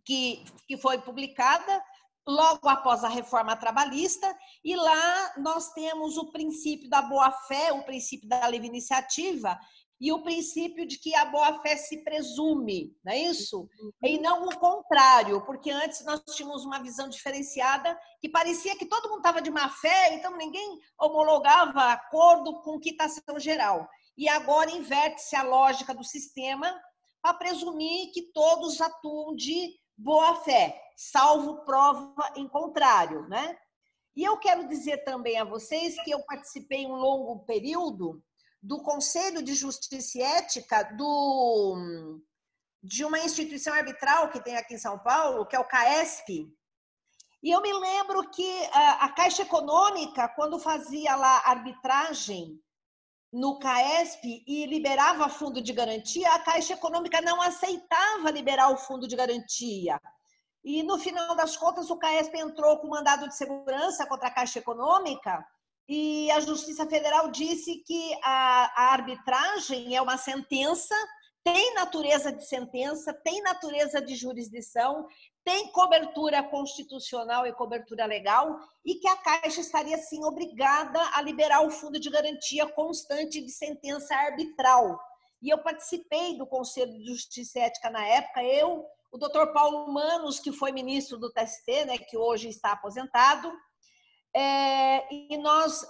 que foi publicada logo após a reforma trabalhista, e lá nós temos o princípio da boa-fé, o princípio da livre iniciativa e o princípio de que a boa-fé se presume, não é isso? E não o contrário, porque antes nós tínhamos uma visão diferenciada que parecia que todo mundo estava de má-fé, então ninguém homologava acordo com quitação geral. E agora inverte-se a lógica do sistema para presumir que todos atuam de boa-fé, salvo prova em contrário, né? E eu quero dizer também a vocês que eu participei um longo período do Conselho de Justiça e Ética de uma instituição arbitral que tem aqui em São Paulo, que é o CAESP. E eu me lembro que a Caixa Econômica, quando fazia lá arbitragem no CAESP e liberava fundo de garantia, a Caixa Econômica não aceitava liberar o fundo de garantia. E, no final das contas, o CAESP entrou com mandado de segurança contra a Caixa Econômica e a Justiça Federal disse que a arbitragem é uma sentença, tem natureza de sentença, tem natureza de jurisdição, tem cobertura constitucional e cobertura legal, e que a Caixa estaria, sim, obrigada a liberar o fundo de garantia constante de sentença arbitral. E eu participei do Conselho de Justiça e Ética na época, eu, o doutor Paulo Manos, que foi ministro do TST, né, que hoje está aposentado, e nós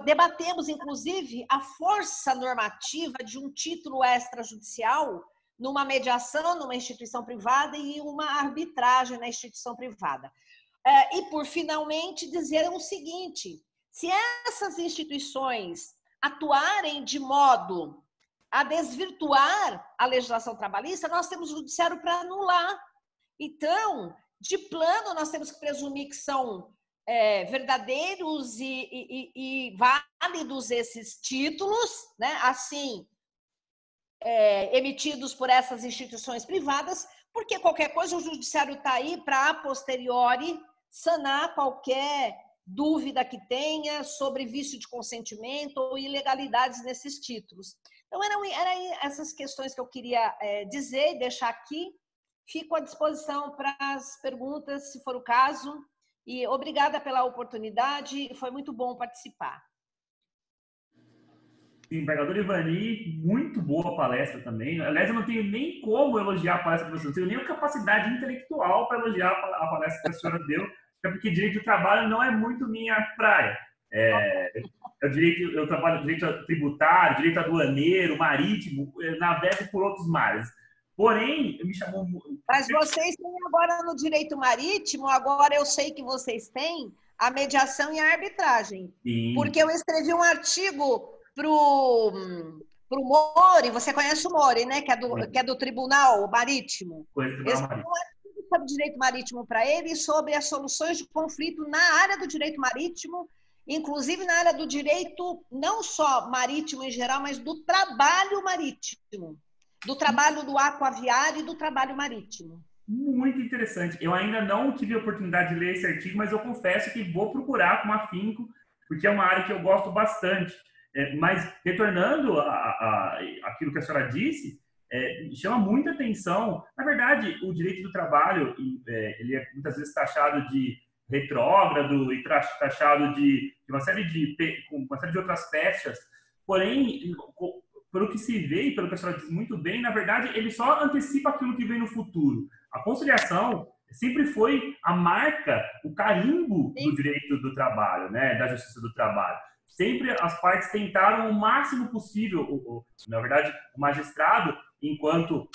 debatemos, inclusive, a força normativa de um título extrajudicial numa mediação, numa instituição privada e uma arbitragem na instituição privada. E, por finalmente, dizer o seguinte: se essas instituições atuarem de modo a desvirtuar a legislação trabalhista, nós temos o judiciário para anular. Então, de plano, nós temos que presumir que são verdadeiros e válidos esses títulos, né? Assim, emitidos por essas instituições privadas, porque qualquer coisa o judiciário está aí para, a posteriori, sanar qualquer dúvida que tenha sobre vício de consentimento ou ilegalidades nesses títulos. Então, eram essas questões que eu queria dizer e deixar aqui. Fico à disposição para as perguntas, se for o caso. E obrigada pela oportunidade, foi muito bom participar. Embargador Ivani, muito boa palestra também. Aliás, eu não tenho nem como elogiar a palestra que você, não tenho nem a capacidade intelectual para elogiar a palestra que a senhora deu, até porque direito do trabalho não é muito minha praia. Eu trabalho direito tributário, direito aduaneiro, marítimo, navego por outros mares. Porém, me chamou... Mas vocês têm agora no direito marítimo, agora eu sei que vocês têm a mediação e a arbitragem. Sim. Porque eu escrevi um artigo pro Mori, você conhece o Mori, né? Que é do Tribunal Marítimo. Esse é um artigo sobre direito marítimo para ele e sobre as soluções de conflito na área do direito marítimo, inclusive na área do direito, não só marítimo em geral, mas do trabalho marítimo. Do trabalho do aquaviário e do trabalho marítimo. Muito interessante. Eu ainda não tive a oportunidade de ler esse artigo, mas eu confesso que vou procurar com afinco, porque é uma área que eu gosto bastante. Mas, retornando àquilo que a senhora disse, chama muita atenção. Na verdade, o direito do trabalho, ele é muitas vezes taxado de retrógrado e taxado de uma série de outras pechas. Porém, pelo que se vê e pelo que a senhora diz muito bem, na verdade, ele só antecipa aquilo que vem no futuro. A conciliação sempre foi a marca, o carimbo do direito do trabalho, né, da justiça do trabalho. Sempre as partes tentaram o máximo possível, na verdade, o magistrado, enquanto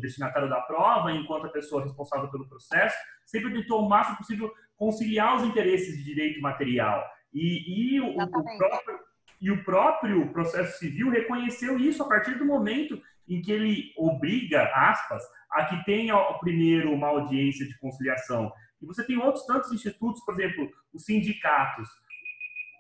destinatário da prova, enquanto a pessoa responsável pelo processo, sempre tentou o máximo possível conciliar os interesses de direito material. E o próprio processo civil reconheceu isso a partir do momento em que ele obriga, aspas, a que tenha primeiro uma audiência de conciliação. E você tem outros tantos institutos, por exemplo, os sindicatos.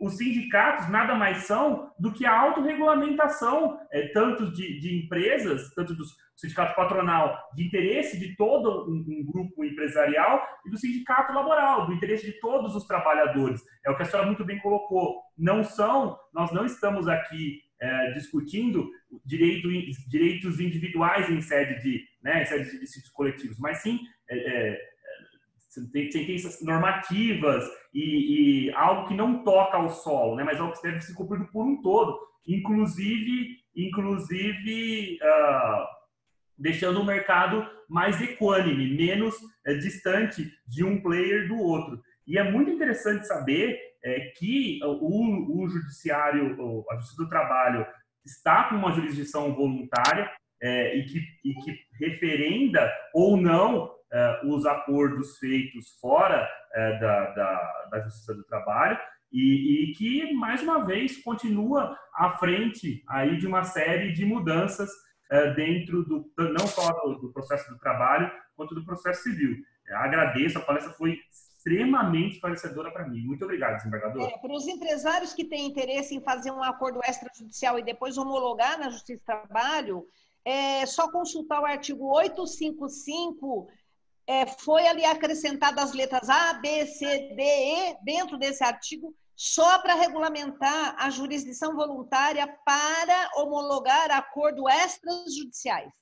Os sindicatos nada mais são do que a autorregulamentação, tanto de empresas, tanto do sindicato patronal, de interesse de todo um grupo empresarial, e do sindicato laboral, do interesse de todos os trabalhadores. É o que a senhora muito bem colocou. Nós não estamos aqui discutindo direitos individuais em sede de direitos coletivos, mas sim sentenças normativas e algo que não toca ao solo, né, mas algo que deve ser cumprido por um todo, inclusive deixando o mercado mais equânime, menos distante de um player do outro. E é muito interessante saber que o judiciário, a Justiça do Trabalho, está com uma jurisdição voluntária e que referenda ou não os acordos feitos fora da Justiça do Trabalho e que, mais uma vez, continua à frente aí de uma série de mudanças dentro não só do processo do trabalho, quanto do processo civil. Agradeço, a palestra foi extremamente esclarecedora para mim. Muito obrigado, desembargador. Para os empresários que têm interesse em fazer um acordo extrajudicial e depois homologar na Justiça do Trabalho, é só consultar o artigo 855, foi ali acrescentadas as letras A, B, C, D, E, dentro desse artigo, só para regulamentar a jurisdição voluntária para homologar acordos extrajudiciais.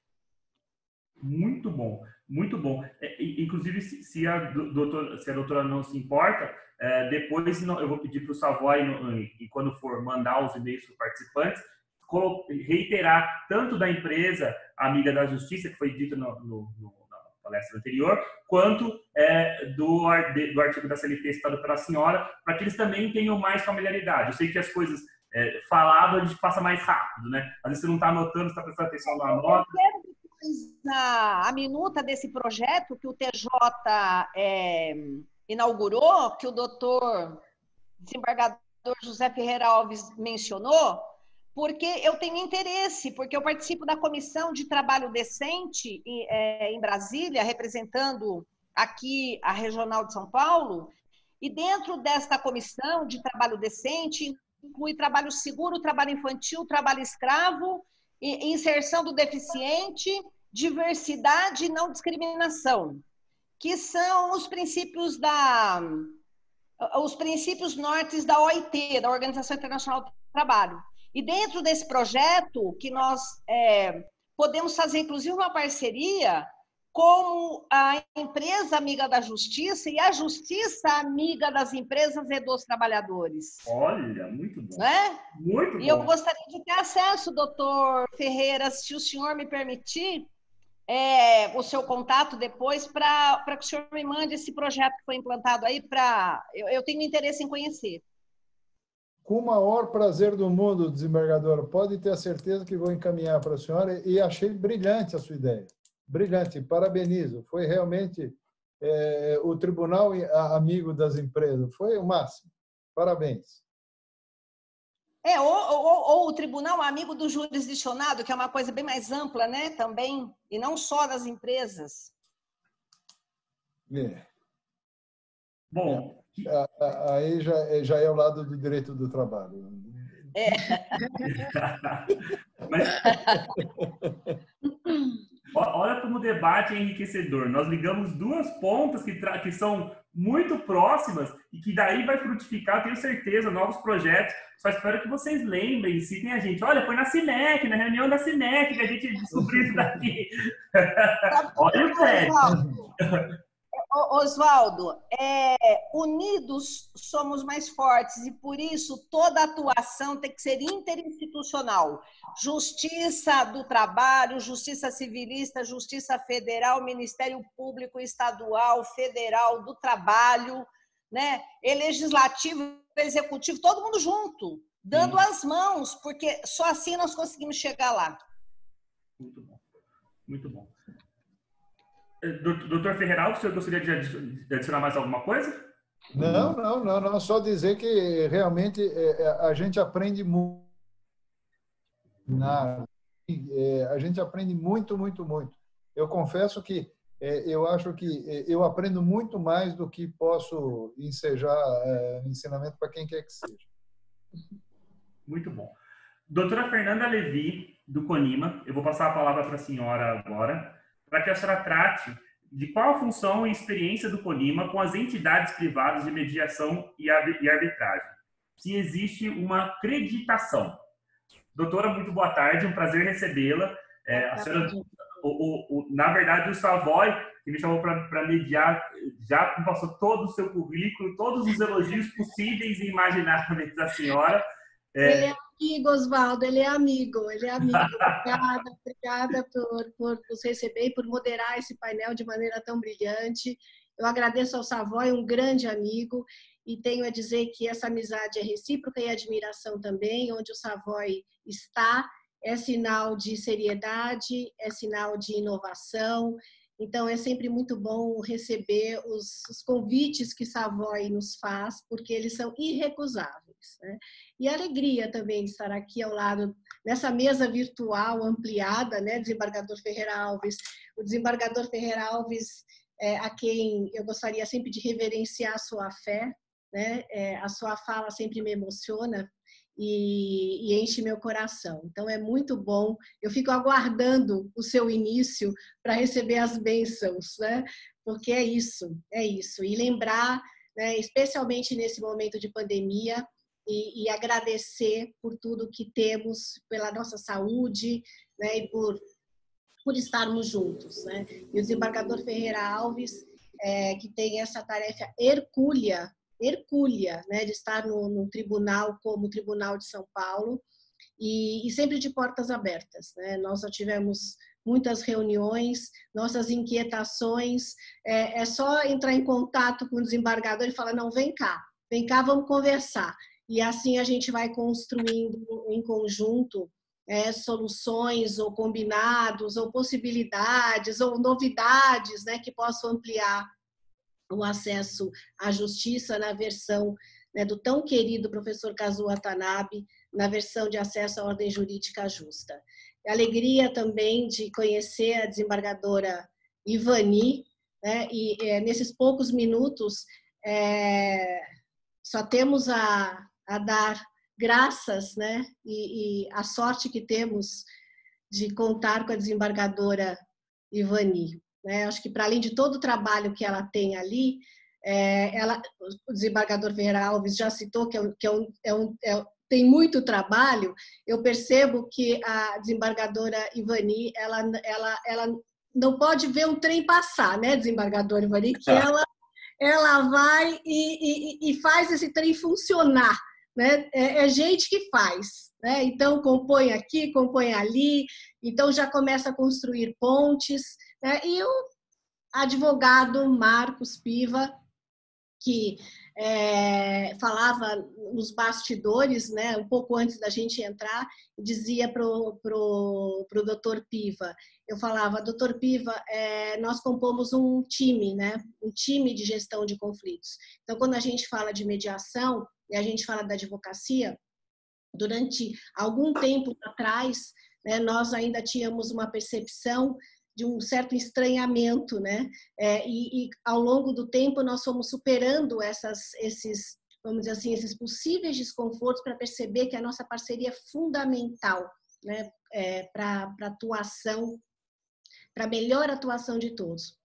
Muito bom, muito bom. Inclusive, se a doutora não se importa, depois eu vou pedir para o Savoy, e quando for mandar os e-mails para os participantes, reiterar tanto da empresa amiga da Justiça, que foi dito na palestra anterior, quanto do artigo da CLT citado pela senhora, para que eles também tenham mais familiaridade. Eu sei que as coisas faladas a gente passa mais rápido, né? Às vezes você não está anotando, você está prestando atenção na nota. A minuta desse projeto que o TJ inaugurou, que o doutor desembargador José Ferreira Alves mencionou, porque eu tenho interesse, porque eu participo da Comissão de Trabalho Decente em Brasília, representando aqui a Regional de São Paulo, e dentro desta Comissão de Trabalho Decente inclui trabalho seguro, trabalho infantil, trabalho escravo, inserção do deficiente, diversidade e não discriminação, que são os princípios nortes da OIT, da Organização Internacional do Trabalho. E dentro desse projeto, que nós podemos fazer, inclusive, uma parceria com a empresa amiga da Justiça e a Justiça amiga das empresas e dos trabalhadores. Olha, muito bom. Né? Muito bom. E eu gostaria de ter acesso, doutor Ferreira, se o senhor me permitir, o seu contato depois, para que o senhor me mande esse projeto que foi implantado aí, eu tenho interesse em conhecer. Com o maior prazer do mundo, desembargador. Pode ter a certeza que vou encaminhar para a senhora e achei brilhante a sua ideia. Brilhante, parabenizo. Foi realmente o tribunal amigo das empresas. Foi o máximo. Parabéns. Ou o tribunal amigo do jurisdicionado, que é uma coisa bem mais ampla, né, também, e não só das empresas. Bom, aí já é o lado do direito do trabalho. Olha como o debate é enriquecedor. Nós ligamos duas pontas que são muito próximas e que daí vai frutificar, tenho certeza, novos projetos. Só espero que vocês lembrem, citem a gente. Olha, foi na CIMEC, na reunião da CIMEC, que a gente descobriu isso daqui. Olha o prédio. Oswaldo, unidos somos mais fortes e por isso toda atuação tem que ser interinstitucional. Justiça do Trabalho, Justiça Civilista, Justiça Federal, Ministério Público Estadual, Federal do Trabalho, né? E Legislativo, Executivo, todo mundo junto, dando as mãos, porque só assim nós conseguimos chegar lá. Muito bom, muito bom. Doutor Ferreira, o senhor gostaria de adicionar mais alguma coisa? Não. Só dizer que realmente a gente aprende muito. A gente aprende muito, muito, muito. Eu confesso que eu acho que eu aprendo muito mais do que posso ensejar ensinamento para quem quer que seja. Muito bom. Doutora Fernanda Levi, do CONIMA, eu vou passar a palavra para a senhora agora, para que a senhora trate de qual a função e experiência do CONIMA com as entidades privadas de mediação e arbitragem. Se existe uma acreditação. Doutora, muito boa tarde, um prazer recebê-la. Na verdade, o Savoy, que me chamou para mediar, já passou todo o seu currículo, todos os elogios possíveis e imagináveis da senhora. Ele é amigo, Oswaldo, ele é amigo. Obrigada por nos receber e por moderar esse painel de maneira tão brilhante. Eu agradeço ao Savoy, um grande amigo, e tenho a dizer que essa amizade é recíproca e admiração também. Onde o Savoy está, é sinal de seriedade, é sinal de inovação. Então, é sempre muito bom receber os convites que Savoy nos faz, porque eles são irrecusáveis, né? E a alegria também de estar aqui ao lado, nessa mesa virtual ampliada, né, desembargador Ferreira Alves. O desembargador Ferreira Alves, a quem eu gostaria sempre de reverenciar a sua fé, né? A sua fala sempre me emociona e enche meu coração. Então, é muito bom. Eu fico aguardando o seu início para receber as bênçãos, né? Porque é isso. E lembrar, né, especialmente nesse momento de pandemia, e agradecer por tudo que temos, pela nossa saúde, né, e por estarmos juntos, né? E o desembargador Ferreira Alves, que tem essa tarefa hercúlea, né, de estar no tribunal como o Tribunal de São Paulo, e sempre de portas abertas, né? Nós já tivemos muitas reuniões, nossas inquietações, é só entrar em contato com o desembargador e falar, não, vem cá, vamos conversar. E assim a gente vai construindo em conjunto soluções ou combinados ou possibilidades ou novidades, né, que possam ampliar o acesso à justiça na versão, né, do tão querido professor Kazuo Watanabe, na versão de acesso à ordem jurídica justa. Alegria também de conhecer a desembargadora Ivani, né, e nesses poucos minutos só temos a dar graças, né, e a sorte que temos de contar com a desembargadora Ivani. Né? Acho que, para além de todo o trabalho que ela tem ali, o desembargador Ferreira Alves já citou que tem muito trabalho. Eu percebo que a desembargadora Ivani, ela não pode ver um trem passar, né, desembargadora Ivani, que ela vai e faz esse trem funcionar, né? É gente que faz, né? Então, compõe aqui, compõe ali, então já começa a construir pontes, né? E o advogado Marcos Piva, que falava nos bastidores, né, um pouco antes da gente entrar, dizia pro doutor Piva, eu falava, doutor Piva, nós compomos um time, né, um time de gestão de conflitos. Então, quando a gente fala de mediação e a gente fala da advocacia, durante algum tempo atrás, né, nós ainda tínhamos uma percepção de um certo estranhamento, né? E ao longo do tempo nós fomos superando esses, vamos dizer assim, esses possíveis desconfortos para perceber que a nossa parceria é fundamental, né? Para atuação para a melhor atuação de todos.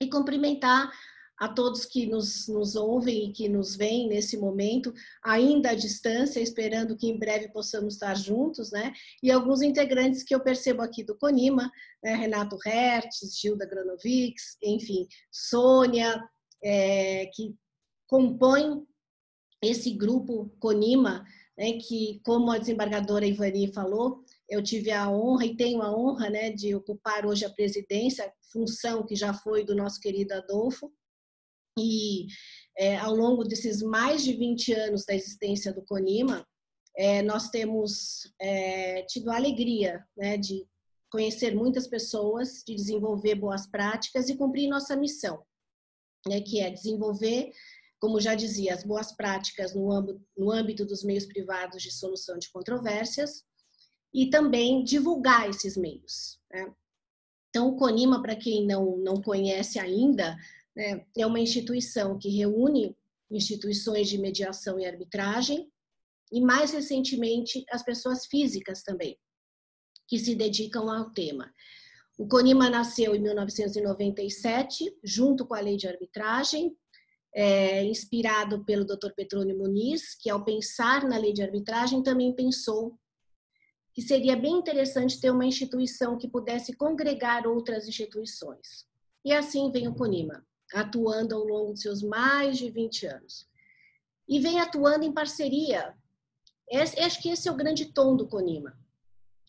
E cumprimentar a todos que nos ouvem e que nos veem nesse momento, ainda à distância, esperando que em breve possamos estar juntos, né? E alguns integrantes que eu percebo aqui do CONIMA, né? Renato Hertz, Gilda Granovics, enfim, Sônia, que compõem esse grupo CONIMA, né? Que, como a desembargadora Ivani falou, eu tive a honra e tenho a honra, né, de ocupar hoje a presidência, função que já foi do nosso querido Adolfo. E ao longo desses mais de 20 anos da existência do CONIMA, nós temos tido a alegria, né, de conhecer muitas pessoas, de desenvolver boas práticas e cumprir nossa missão, né, que é desenvolver, como já dizia, as boas práticas no âmbito dos meios privados de solução de controvérsias e também divulgar esses meios, né? Então, o CONIMA, para quem não conhece ainda, é uma instituição que reúne instituições de mediação e arbitragem e, mais recentemente, as pessoas físicas também, que se dedicam ao tema. O CONIMA nasceu em 1997, junto com a Lei de Arbitragem, inspirado pelo Dr. Petrônio Muniz, que, ao pensar na Lei de Arbitragem, também pensou que seria bem interessante ter uma instituição que pudesse congregar outras instituições. E assim vem o CONIMA, atuando ao longo de seus mais de 20 anos. E vem atuando em parceria. Acho que esse é o grande tom do CONIMA.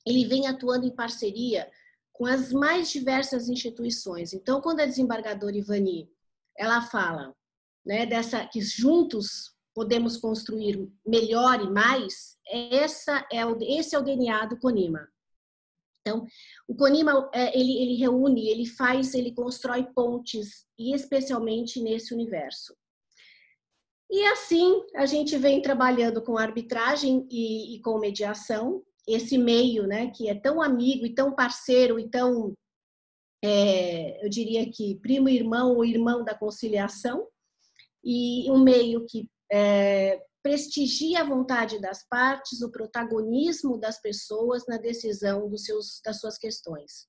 Ele vem atuando em parceria com as mais diversas instituições. Então, quando a desembargadora Ivani, ela fala, né, que juntos podemos construir melhor e mais, esse é o DNA do CONIMA. Então, o CONIMA, ele reúne, ele constrói pontes, e especialmente nesse universo. E assim, a gente vem trabalhando com arbitragem e com mediação, esse meio, né, que é tão amigo e tão parceiro e tão, eu diria que primo irmão ou irmão da conciliação, e um meio que prestigia a vontade das partes, o protagonismo das pessoas na decisão das suas questões.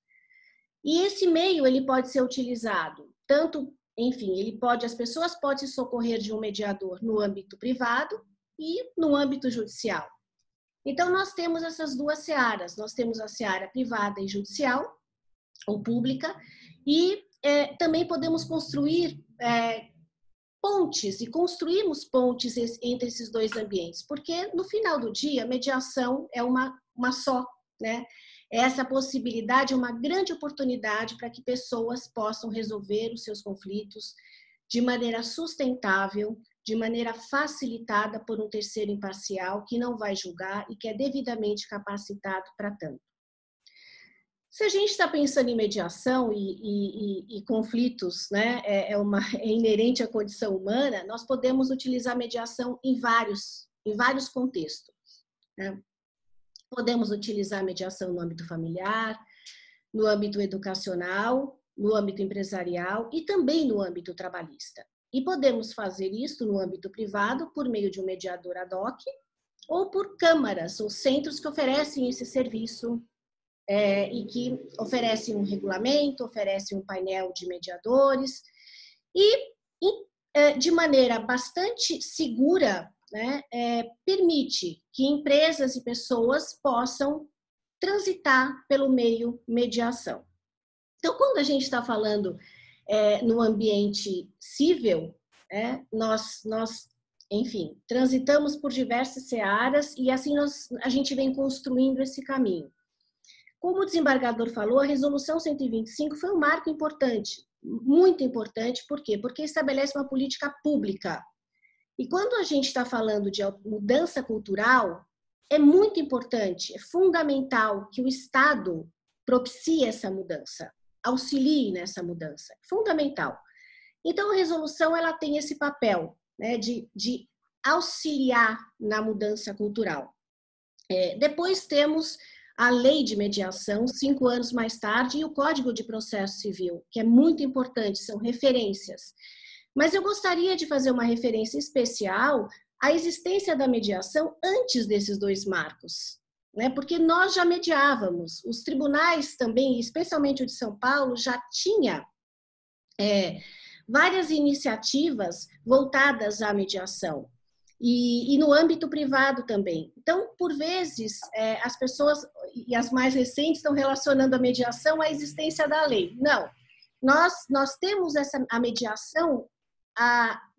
E esse meio, ele pode ser utilizado tanto, enfim, as pessoas podem se socorrer de um mediador no âmbito privado e no âmbito judicial. Então, nós temos essas duas searas, nós temos a seara privada e judicial, ou pública, e também podemos construir pontes, e construímos pontes entre esses dois ambientes, porque no final do dia, a mediação é uma só, né? Essa possibilidade é uma grande oportunidade para que pessoas possam resolver os seus conflitos de maneira sustentável, de maneira facilitada por um terceiro imparcial que não vai julgar e que é devidamente capacitado para tanto. Se a gente está pensando em mediação e conflitos, né, é inerente à condição humana, nós podemos utilizar mediação em vários contextos, né? Podemos utilizar mediação no âmbito familiar, no âmbito educacional, no âmbito empresarial e também no âmbito trabalhista. E podemos fazer isso no âmbito privado por meio de um mediador ad hoc ou por câmaras ou centros que oferecem esse serviço e que oferecem um regulamento, oferecem um painel de mediadores e de maneira bastante segura, né, permite que empresas e pessoas possam transitar pelo meio mediação. Então, quando a gente está falando no ambiente cível, nós, enfim, transitamos por diversas searas e assim a gente vem construindo esse caminho. Como o desembargador falou, a Resolução 125 foi um marco importante, muito importante. Por quê? Porque estabelece uma política pública. E quando a gente está falando de mudança cultural, é muito importante, é fundamental que o Estado propicie essa mudança, auxilie nessa mudança, fundamental. Então, a resolução ela tem esse papel, né, de auxiliar na mudança cultural. Depois temos a Lei de Mediação, 5 anos mais tarde, e o Código de Processo Civil, que é muito importante, são referências. Mas eu gostaria de fazer uma referência especial à existência da mediação antes desses dois marcos, né? Porque nós já mediávamos. Os tribunais também, especialmente o de São Paulo, já tinha várias iniciativas voltadas à mediação. E no âmbito privado também. Então, por vezes, as pessoas, e as mais recentes, estão relacionando a mediação à existência da lei. Não. Nós temos a mediação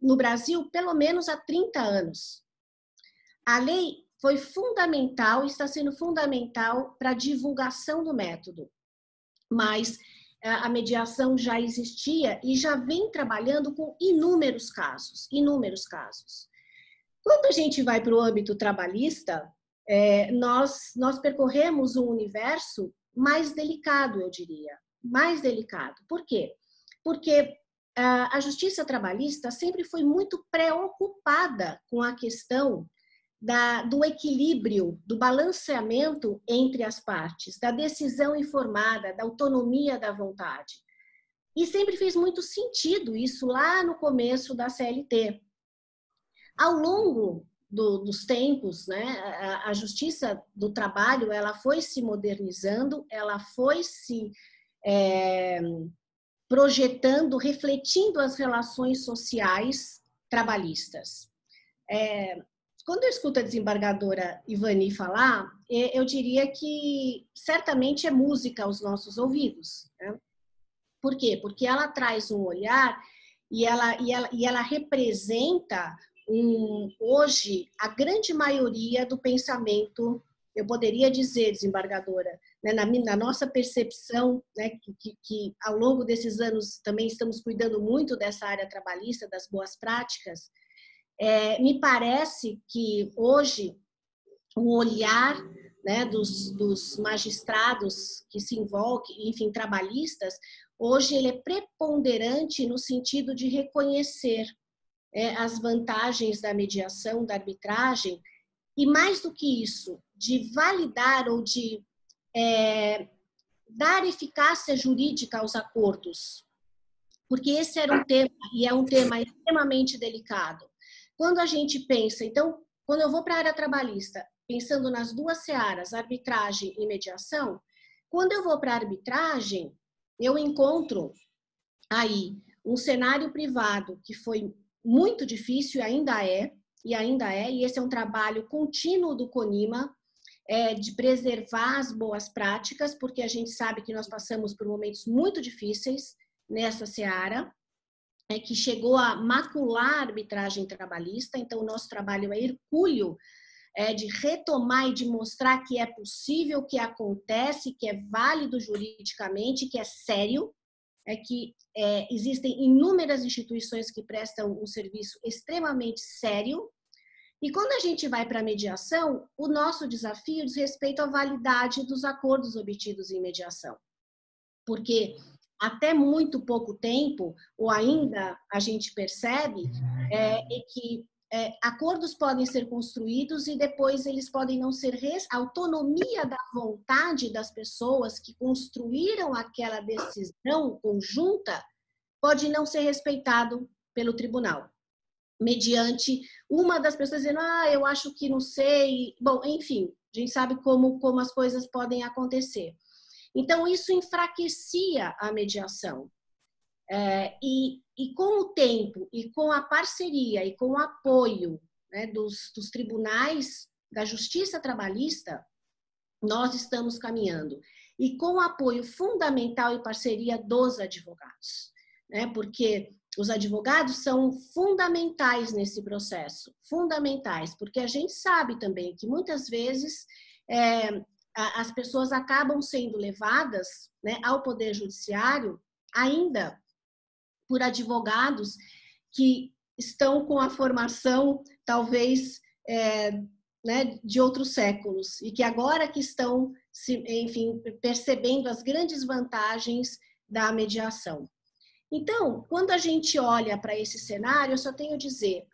no Brasil pelo menos há 30 anos. A lei foi fundamental, está sendo fundamental para a divulgação do método. Mas a mediação já existia e já vem trabalhando com inúmeros casos. Quando a gente vai para o âmbito trabalhista, nós percorremos um universo mais delicado, eu diria. Mais delicado. Por quê? Porque a justiça trabalhista sempre foi muito preocupada com a questão do equilíbrio, do balanceamento entre as partes, da decisão informada, da autonomia da vontade. E sempre fez muito sentido isso lá no começo da CLT. Ao longo dos tempos, né, a justiça do trabalho ela foi se modernizando, ela foi se projetando, refletindo as relações sociais trabalhistas. Quando eu escuto a desembargadora Ivani falar, eu diria que certamente é música aos nossos ouvidos. Né? Por quê? Porque ela traz um olhar e ela representa hoje a grande maioria do pensamento, eu poderia dizer, desembargadora, né, na nossa percepção, né, que ao longo desses anos também estamos cuidando muito dessa área trabalhista, das boas práticas, me parece que hoje o olhar, né, dos magistrados que se envolvem, enfim, trabalhistas, hoje ele é preponderante no sentido de reconhecer as vantagens da mediação, da arbitragem, e mais do que isso, de validar ou de dar eficácia jurídica aos acordos. Porque esse era um tema, e é um tema extremamente delicado. Quando a gente pensa, então, quando eu vou para a área trabalhista, pensando nas duas searas, arbitragem e mediação, quando eu vou para a arbitragem, eu encontro aí um cenário privado que foi muito difícil, e esse é um trabalho contínuo do CONIMA, de preservar as boas práticas, porque a gente sabe que nós passamos por momentos muito difíceis nessa seara, que chegou a macular a arbitragem trabalhista. Então, o nosso trabalho é hercúleo de retomar e de mostrar que é possível, que acontece, que é válido juridicamente, que é sério, que existem inúmeras instituições que prestam um serviço extremamente sério. E quando a gente vai para a mediação, o nosso desafio diz respeito à validade dos acordos obtidos em mediação. Porque até muito pouco tempo, ou ainda a gente percebe, que acordos podem ser construídos e depois eles podem não ser... A autonomia da vontade das pessoas que construíram aquela decisão conjunta pode não ser respeitado pelo tribunal, mediante uma das pessoas dizendo, eu acho que não sei. Bom, enfim, a gente sabe como as coisas podem acontecer. Então, isso enfraquecia a mediação. E com o tempo, e com a parceria, e com o apoio, né, dos tribunais da justiça trabalhista, nós estamos caminhando. E com o apoio fundamental e parceria dos advogados, né, porque os advogados são fundamentais nesse processo, fundamentais, porque a gente sabe também que muitas vezes as pessoas acabam sendo levadas, né, ao Poder Judiciário ainda por advogados que estão com a formação, talvez, né, de outros séculos, e que agora que estão, enfim, percebendo as grandes vantagens da mediação. Então, quando a gente olha para esse cenário, eu só tenho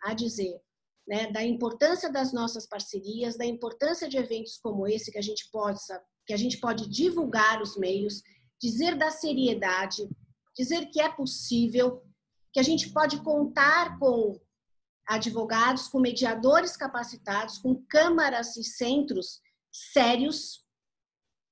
a dizer, né, da importância das nossas parcerias, da importância de eventos como esse, que a gente pode divulgar os meios, dizer da seriedade, dizer que é possível, que a gente pode contar com advogados, com mediadores capacitados, com câmaras e centros sérios,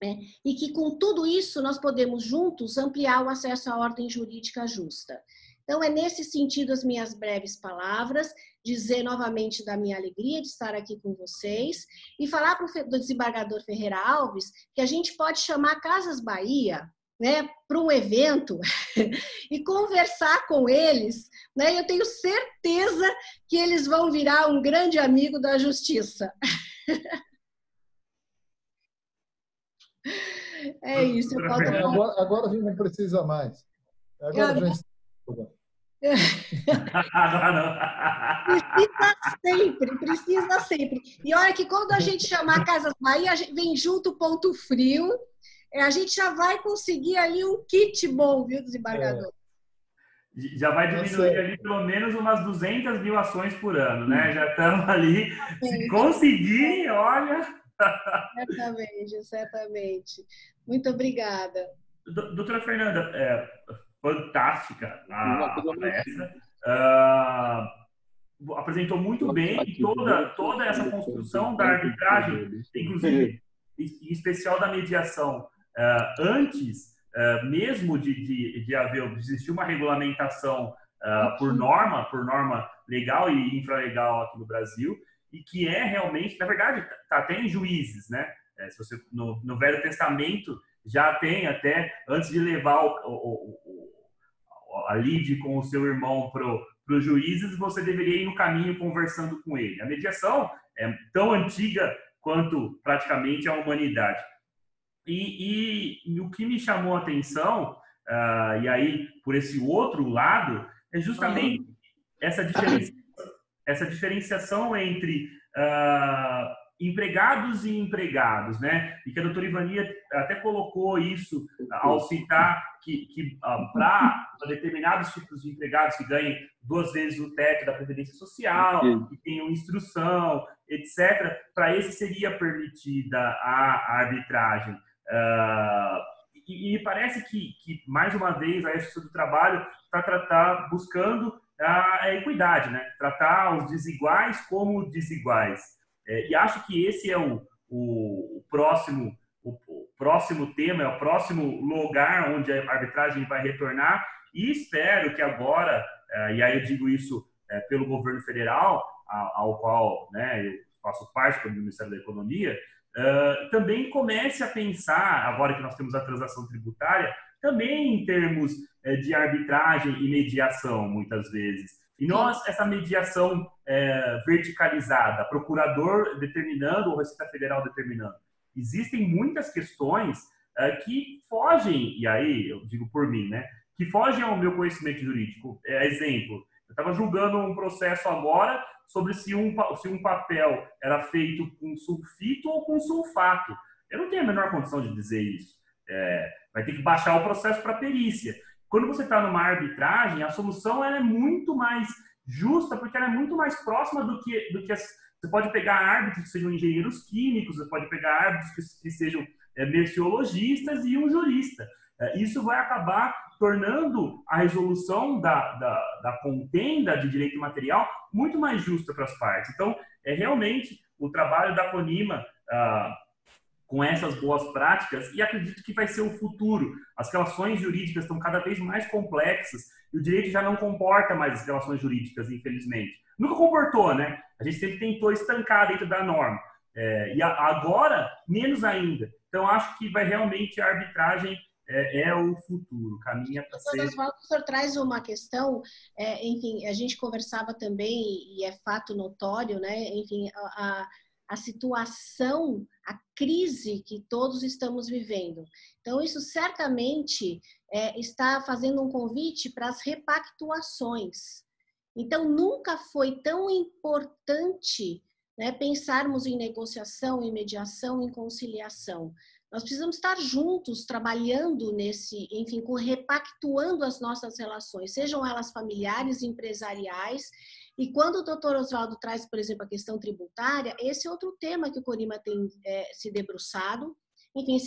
né? E que com tudo isso nós podemos juntos ampliar o acesso à ordem jurídica justa. Então, é nesse sentido as minhas breves palavras, dizer novamente da minha alegria de estar aqui com vocês e falar para o desembargador Ferreira Alves que a gente pode chamar Casas Bahia, né, para um evento e conversar com eles, né? Eu tenho certeza que eles vão virar um grande amigo da justiça. É isso. Agora a gente não precisa mais. Agora já está. Precisa sempre. E olha que quando a gente chamar Casas Bahia, vem junto o ponto frio, a gente já vai conseguir ali um kit bom, viu, desembargador? Já vai diminuir ali pelo menos umas 200 mil ações por ano, né? Já estamos ali. Se conseguir, olha... Certamente, certamente. Muito obrigada. Doutora Fernanda, fantástica a palestra. Apresentou muito bem toda essa construção da arbitragem, inclusive, em especial da mediação, antes mesmo de existir uma regulamentação por norma legal e infralegal aqui no Brasil, e que é realmente, na verdade, está até em juízes, né? Se você, no Velho Testamento já tem até, antes de levar a lide com o seu irmão para os juízes, você deveria ir no caminho conversando com ele. A mediação é tão antiga quanto praticamente a humanidade. E o que me chamou a atenção, e aí por esse outro lado, é justamente essa diferenciação entre empregados e empregados, né? E que a doutora Ivania até colocou isso ao citar que para determinados tipos de empregados que ganhem 2 vezes o teto da Previdência Social, que tenham instrução, etc., para esse seria permitida a arbitragem. E me parece que, mais uma vez, a Justiça do Trabalho está buscando a equidade, né? Tratar os desiguais como desiguais. E acho que esse é o próximo tema, é o próximo lugar onde a arbitragem vai retornar, e espero que agora, e aí eu digo isso pelo governo federal, ao qual, né, eu faço parte do Ministério da Economia, também comece a pensar, agora que nós temos a transação tributária, também em termos de arbitragem e mediação, muitas vezes. E nós, essa mediação verticalizada, procurador determinando ou Receita Federal determinando, existem muitas questões que fogem, e aí eu digo por mim, né, que fogem ao meu conhecimento jurídico. Exemplo, eu estava julgando um processo agora sobre se um papel era feito com sulfito ou com sulfato. Eu não tenho a menor condição de dizer isso. Vai ter que baixar o processo para perícia. Quando você está numa arbitragem, a solução ela é muito mais justa, porque ela é muito mais próxima do que você pode pegar árbitros que sejam engenheiros químicos, você pode pegar árbitros que sejam merciologistas e um jurista. Isso vai acabar tornando a resolução da contenda de direito material muito mais justa para as partes. Então, realmente o trabalho da CONIMA com essas boas práticas, e acredito que vai ser o futuro. As relações jurídicas estão cada vez mais complexas e o direito já não comporta mais as relações jurídicas, infelizmente. Nunca comportou, né? A gente sempre tentou estancar dentro da norma. E agora, menos ainda. Então, acho que vai realmente a arbitragem é o futuro, caminha para ser... O senhor traz uma questão, enfim, a gente conversava também, e é fato notório, né? Enfim, a situação, a crise que todos estamos vivendo. Então, isso certamente está fazendo um convite para as repactuações. Então, nunca foi tão importante, né, pensarmos em negociação, em mediação, em conciliação. Nós precisamos estar juntos, trabalhando enfim, repactuando as nossas relações, sejam elas familiares, empresariais. E quando o doutor Oswaldo traz, por exemplo, a questão tributária, esse é outro tema que o CONIMA tem se debruçado. Enfim,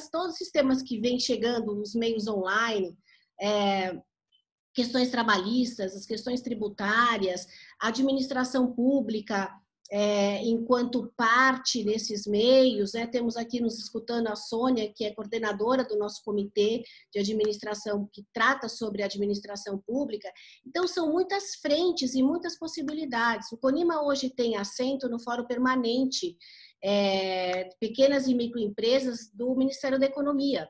todos os sistemas que vêm chegando nos meios online, questões trabalhistas, as questões tributárias, a administração pública, enquanto parte desses meios, né? Temos aqui nos escutando a Sônia, que é coordenadora do nosso comitê de administração, que trata sobre administração pública. Então, são muitas frentes e muitas possibilidades. O CONIMA hoje tem assento no Fórum Permanente Pequenas e Microempresas do Ministério da Economia.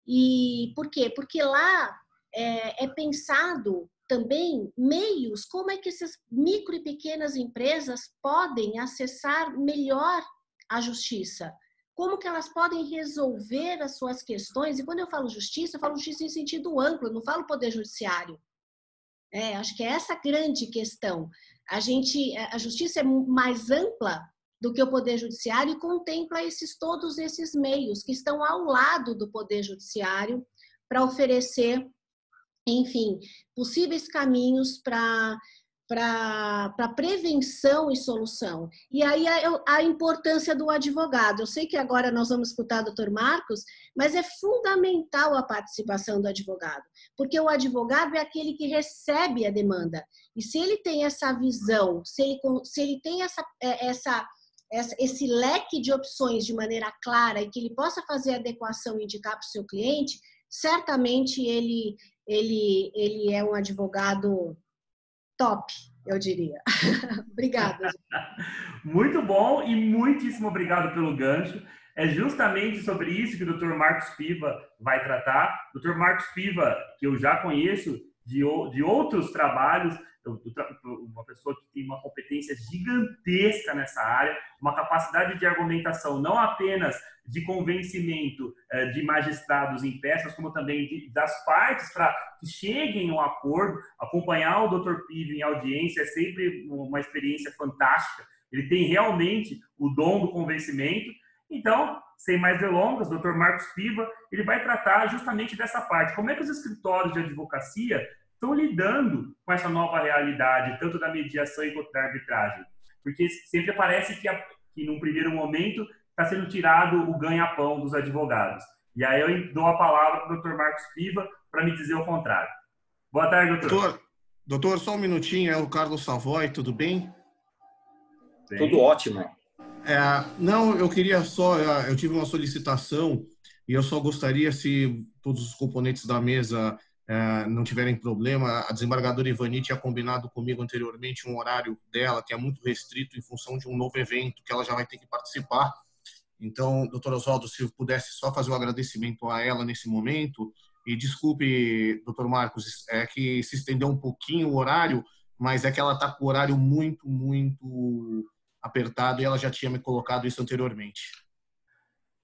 E por quê? Porque lá é pensado também meios, como é que essas micro e pequenas empresas podem acessar melhor a justiça, como que elas podem resolver as suas questões. E quando eu falo justiça em sentido amplo, eu não falo poder judiciário. Acho que é essa grande questão. A justiça é mais ampla do que o poder judiciário e contempla todos esses meios que estão ao lado do poder judiciário para oferecer, enfim, possíveis caminhos para prevenção e solução. E aí a importância do advogado. Eu sei que agora nós vamos escutar o Dr. Marcos, mas é fundamental a participação do advogado, porque o advogado é aquele que recebe a demanda. E se ele tem essa visão, se ele tem esse leque de opções de maneira clara e que ele possa fazer adequação e indicar para o seu cliente, certamente ele é um advogado top, eu diria. Obrigada. Muito bom e muitíssimo obrigado pelo gancho. É justamente sobre isso que o Dr. Marcos Piva vai tratar. Dr. Marcos Piva, que eu já conheço de outros trabalhos, uma pessoa que tem uma competência gigantesca nessa área, uma capacidade de argumentação não apenas de convencimento de magistrados em peças, como também das partes para que cheguem a um acordo. Acompanhar o Dr. Piva em audiência é sempre uma experiência fantástica. Ele tem realmente o dom do convencimento. Então, sem mais delongas, o Dr. Marcos Piva ele vai tratar justamente dessa parte. Como é que os escritórios de advocacia estão lidando com essa nova realidade, tanto da mediação quanto da arbitragem? Porque sempre parece que num primeiro momento, está sendo tirado o ganha-pão dos advogados. E aí eu dou a palavra para o Dr. Marcos Piva para me dizer o contrário. Boa tarde, doutor. Doutor, só um minutinho, é o Carlos Savoy, tudo bem? Tudo ótimo. Não, eu queria só, eu tive uma solicitação e eu só gostaria, se todos os componentes da mesa não tiverem problema, a desembargadora Ivani tinha combinado comigo anteriormente um horário dela que é muito restrito em função de um novo evento que ela já vai ter que participar. Então, doutor Oswaldo, se eu pudesse só fazer um agradecimento a ela nesse momento. E desculpe, doutor Marcos, é que se estendeu um pouquinho o horário, mas é que ela está com o horário muito, muito apertado e ela já tinha me colocado isso anteriormente.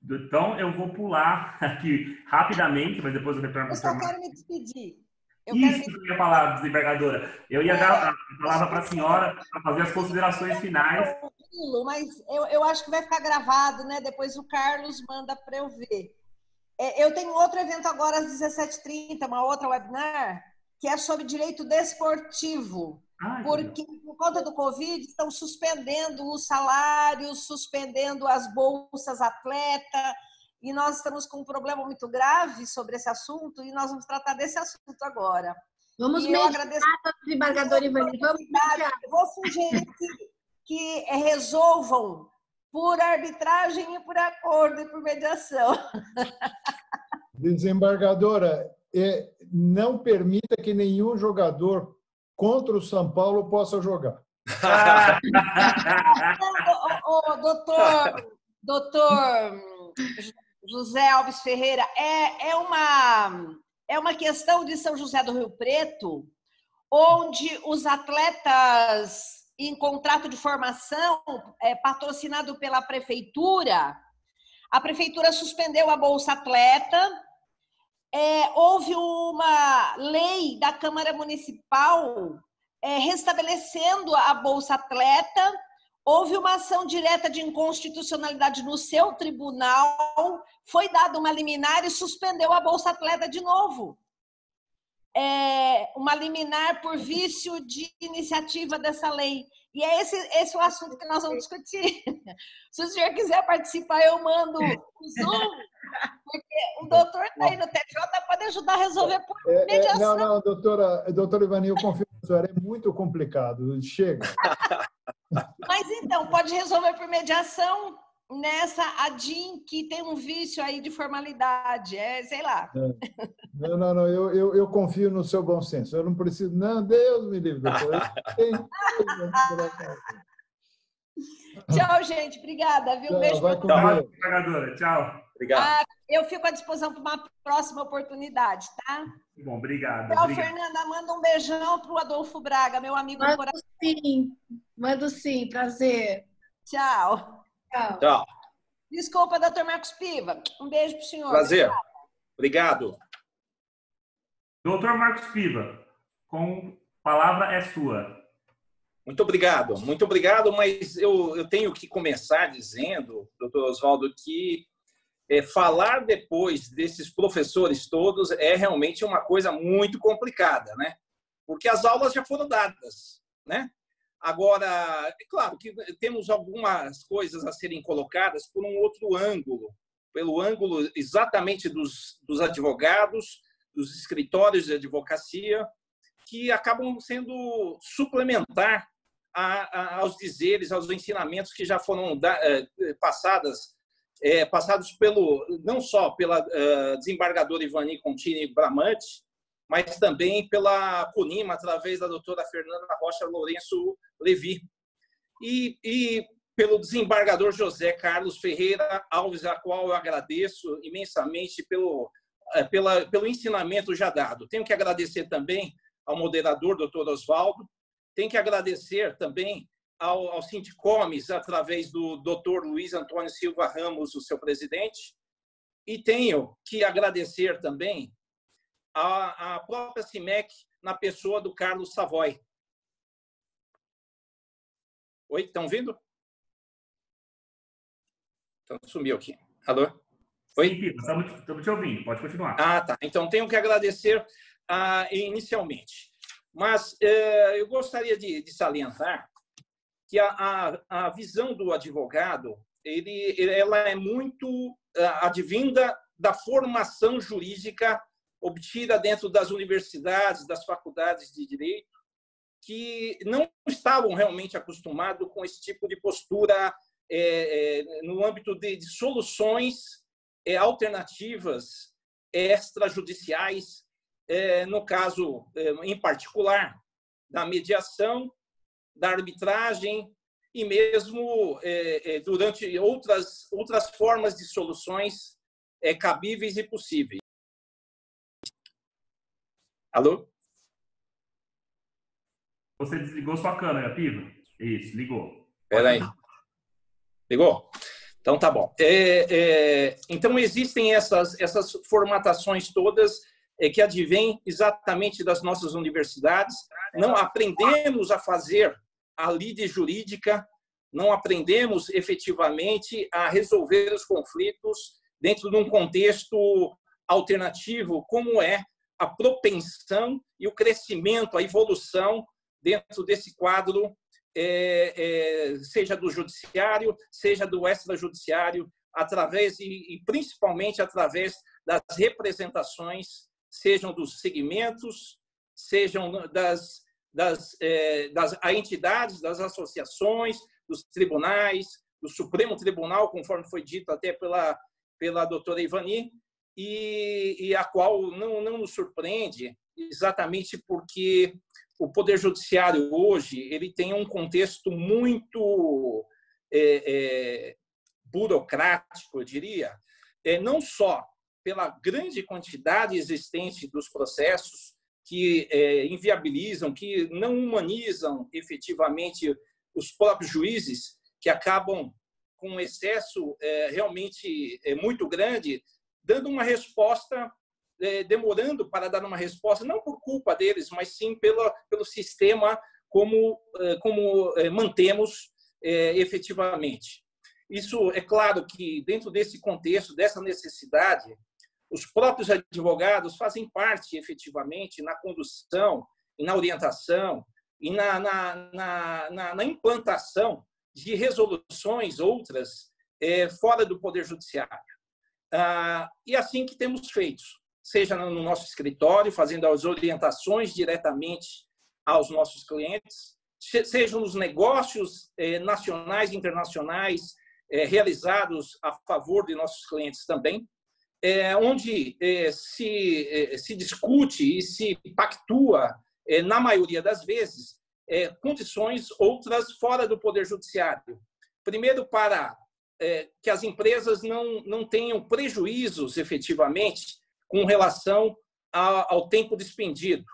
Então, eu vou pular aqui rapidamente, mas depois eu retorno para o doutor Marcos. Eu só quero me despedir. Eu ia falar, desembargadora. Eu ia dar a palavra para a senhora para fazer as considerações finais. Mas eu acho que vai ficar gravado, né? Depois o Carlos manda para eu ver. Eu tenho outro evento agora às 17h30, uma outra webinar, que é sobre direito desportivo. Porque, por conta do Covid, estão suspendendo os salários, suspendendo as bolsas atleta, e nós estamos com um problema muito grave sobre esse assunto, e nós vamos tratar desse assunto agora. Vamos mediar, desembargadora Ivani. Eu vou sugerir que resolvam por arbitragem e por acordo e por mediação. Desembargadora, não permita que nenhum jogador contra o São Paulo possa jogar. Doutor José Alves Ferreira, é uma questão de São José do Rio Preto, onde os atletas em contrato de formação, patrocinado pela prefeitura, a prefeitura suspendeu a Bolsa Atleta, houve uma lei da Câmara Municipal restabelecendo a Bolsa Atleta, houve uma ação direta de inconstitucionalidade no seu tribunal, foi dada uma liminar e suspendeu a Bolsa Atleta de novo. Uma liminar por vício de iniciativa dessa lei. E é esse o assunto que nós vamos discutir. Se o senhor quiser participar, eu mando o Zoom, porque o doutor está aí no TJ, pode ajudar a resolver por mediação. Não, doutora Ivani, eu confio que isso é muito complicado. Chega. Mas Então, pode resolver por mediação nessa ADIM que tem um vício aí de formalidade, sei lá. Não, eu confio no seu bom senso. Eu não preciso... Não, Deus me livre, doutor. Tchau, gente. Obrigada, viu? Um beijo Vai para com Deus. Tchau. Obrigado. Eu fico à disposição para uma próxima oportunidade, tá? Bom, obrigado. Tchau, Fernanda. Manda um beijão para o Adolfo Braga, meu amigo do coração. Mando sim. Prazer. Tchau. Tchau. Desculpa, doutor Marcos Piva. Um beijo para o senhor. Prazer. Obrigado. Doutor Marcos Piva, com palavra é sua. Muito obrigado, mas eu tenho que começar dizendo, doutor Oswaldo, que falar depois desses professores todos é realmente uma coisa muito complicada, né? Porque as aulas já foram dadas, né? Agora, é claro que temos algumas coisas a serem colocadas por um outro ângulo, pelo ângulo exatamente dos advogados, dos escritórios de advocacia, que acabam sendo suplementar aos dizeres, aos ensinamentos que já foram passados não só pela desembargadora Ivani Contini Bramante, mas também pela CUNIMA, através da doutora Fernanda Rocha Lourenço Levi, e pelo desembargador José Carlos Ferreira Alves, a qual eu agradeço imensamente pelo ensinamento já dado. Tenho que agradecer também ao moderador, doutor Oswaldo, tenho que agradecer também ao Sindicomes, através do doutor Luiz Antônio Silva Ramos, o seu presidente, e tenho que agradecer também à própria CIMEC, na pessoa do Carlos Savoy. Oi, estão ouvindo? Então, sumiu aqui. Alô? Oi? Sim, estamos te ouvindo. Pode continuar. Tá. Então, tenho que agradecer inicialmente. Mas eu gostaria de salientar que a visão do advogado ela é muito advinda da formação jurídica obtida dentro das universidades, das faculdades de direito, que não estavam realmente acostumados com esse tipo de postura no âmbito de soluções alternativas extrajudiciais, no caso, em particular, da mediação, da arbitragem e mesmo durante outras formas de soluções cabíveis e possíveis. Alô? Você desligou sua câmera, Piva? Isso, ligou. Espera aí. Ligou? Então, tá bom. Então, existem essas formatações todas que advêm exatamente das nossas universidades. Não aprendemos a fazer a lide jurídica, não aprendemos efetivamente a resolver os conflitos dentro de um contexto alternativo, como é a propensão e o crescimento, a evolução dentro desse quadro, seja do judiciário, seja do extrajudiciário, através e principalmente através das representações, sejam dos segmentos, sejam das entidades, das associações, dos tribunais, do Supremo Tribunal, conforme foi dito até pela doutora Ivani, e a qual não nos surpreende, exatamente porque o Poder Judiciário hoje ele tem um contexto muito burocrático, eu diria, não só pela grande quantidade existente dos processos que inviabilizam, que não humanizam efetivamente os próprios juízes, que acabam com um excesso realmente muito grande, dando uma resposta, demorando para dar uma resposta, não por culpa deles, mas sim pelo sistema como mantemos efetivamente. Isso é claro que, dentro desse contexto, dessa necessidade, os próprios advogados fazem parte, efetivamente, na condução, e na orientação e na implantação de resoluções outras fora do Poder Judiciário. E assim que temos feito, seja no nosso escritório, fazendo as orientações diretamente aos nossos clientes, sejam nos negócios nacionais e internacionais realizados a favor de nossos clientes também, onde se discute e se pactua, na maioria das vezes, condições outras fora do Poder Judiciário. Primeiro, para que as empresas não tenham prejuízos, efetivamente, com relação ao tempo despendido.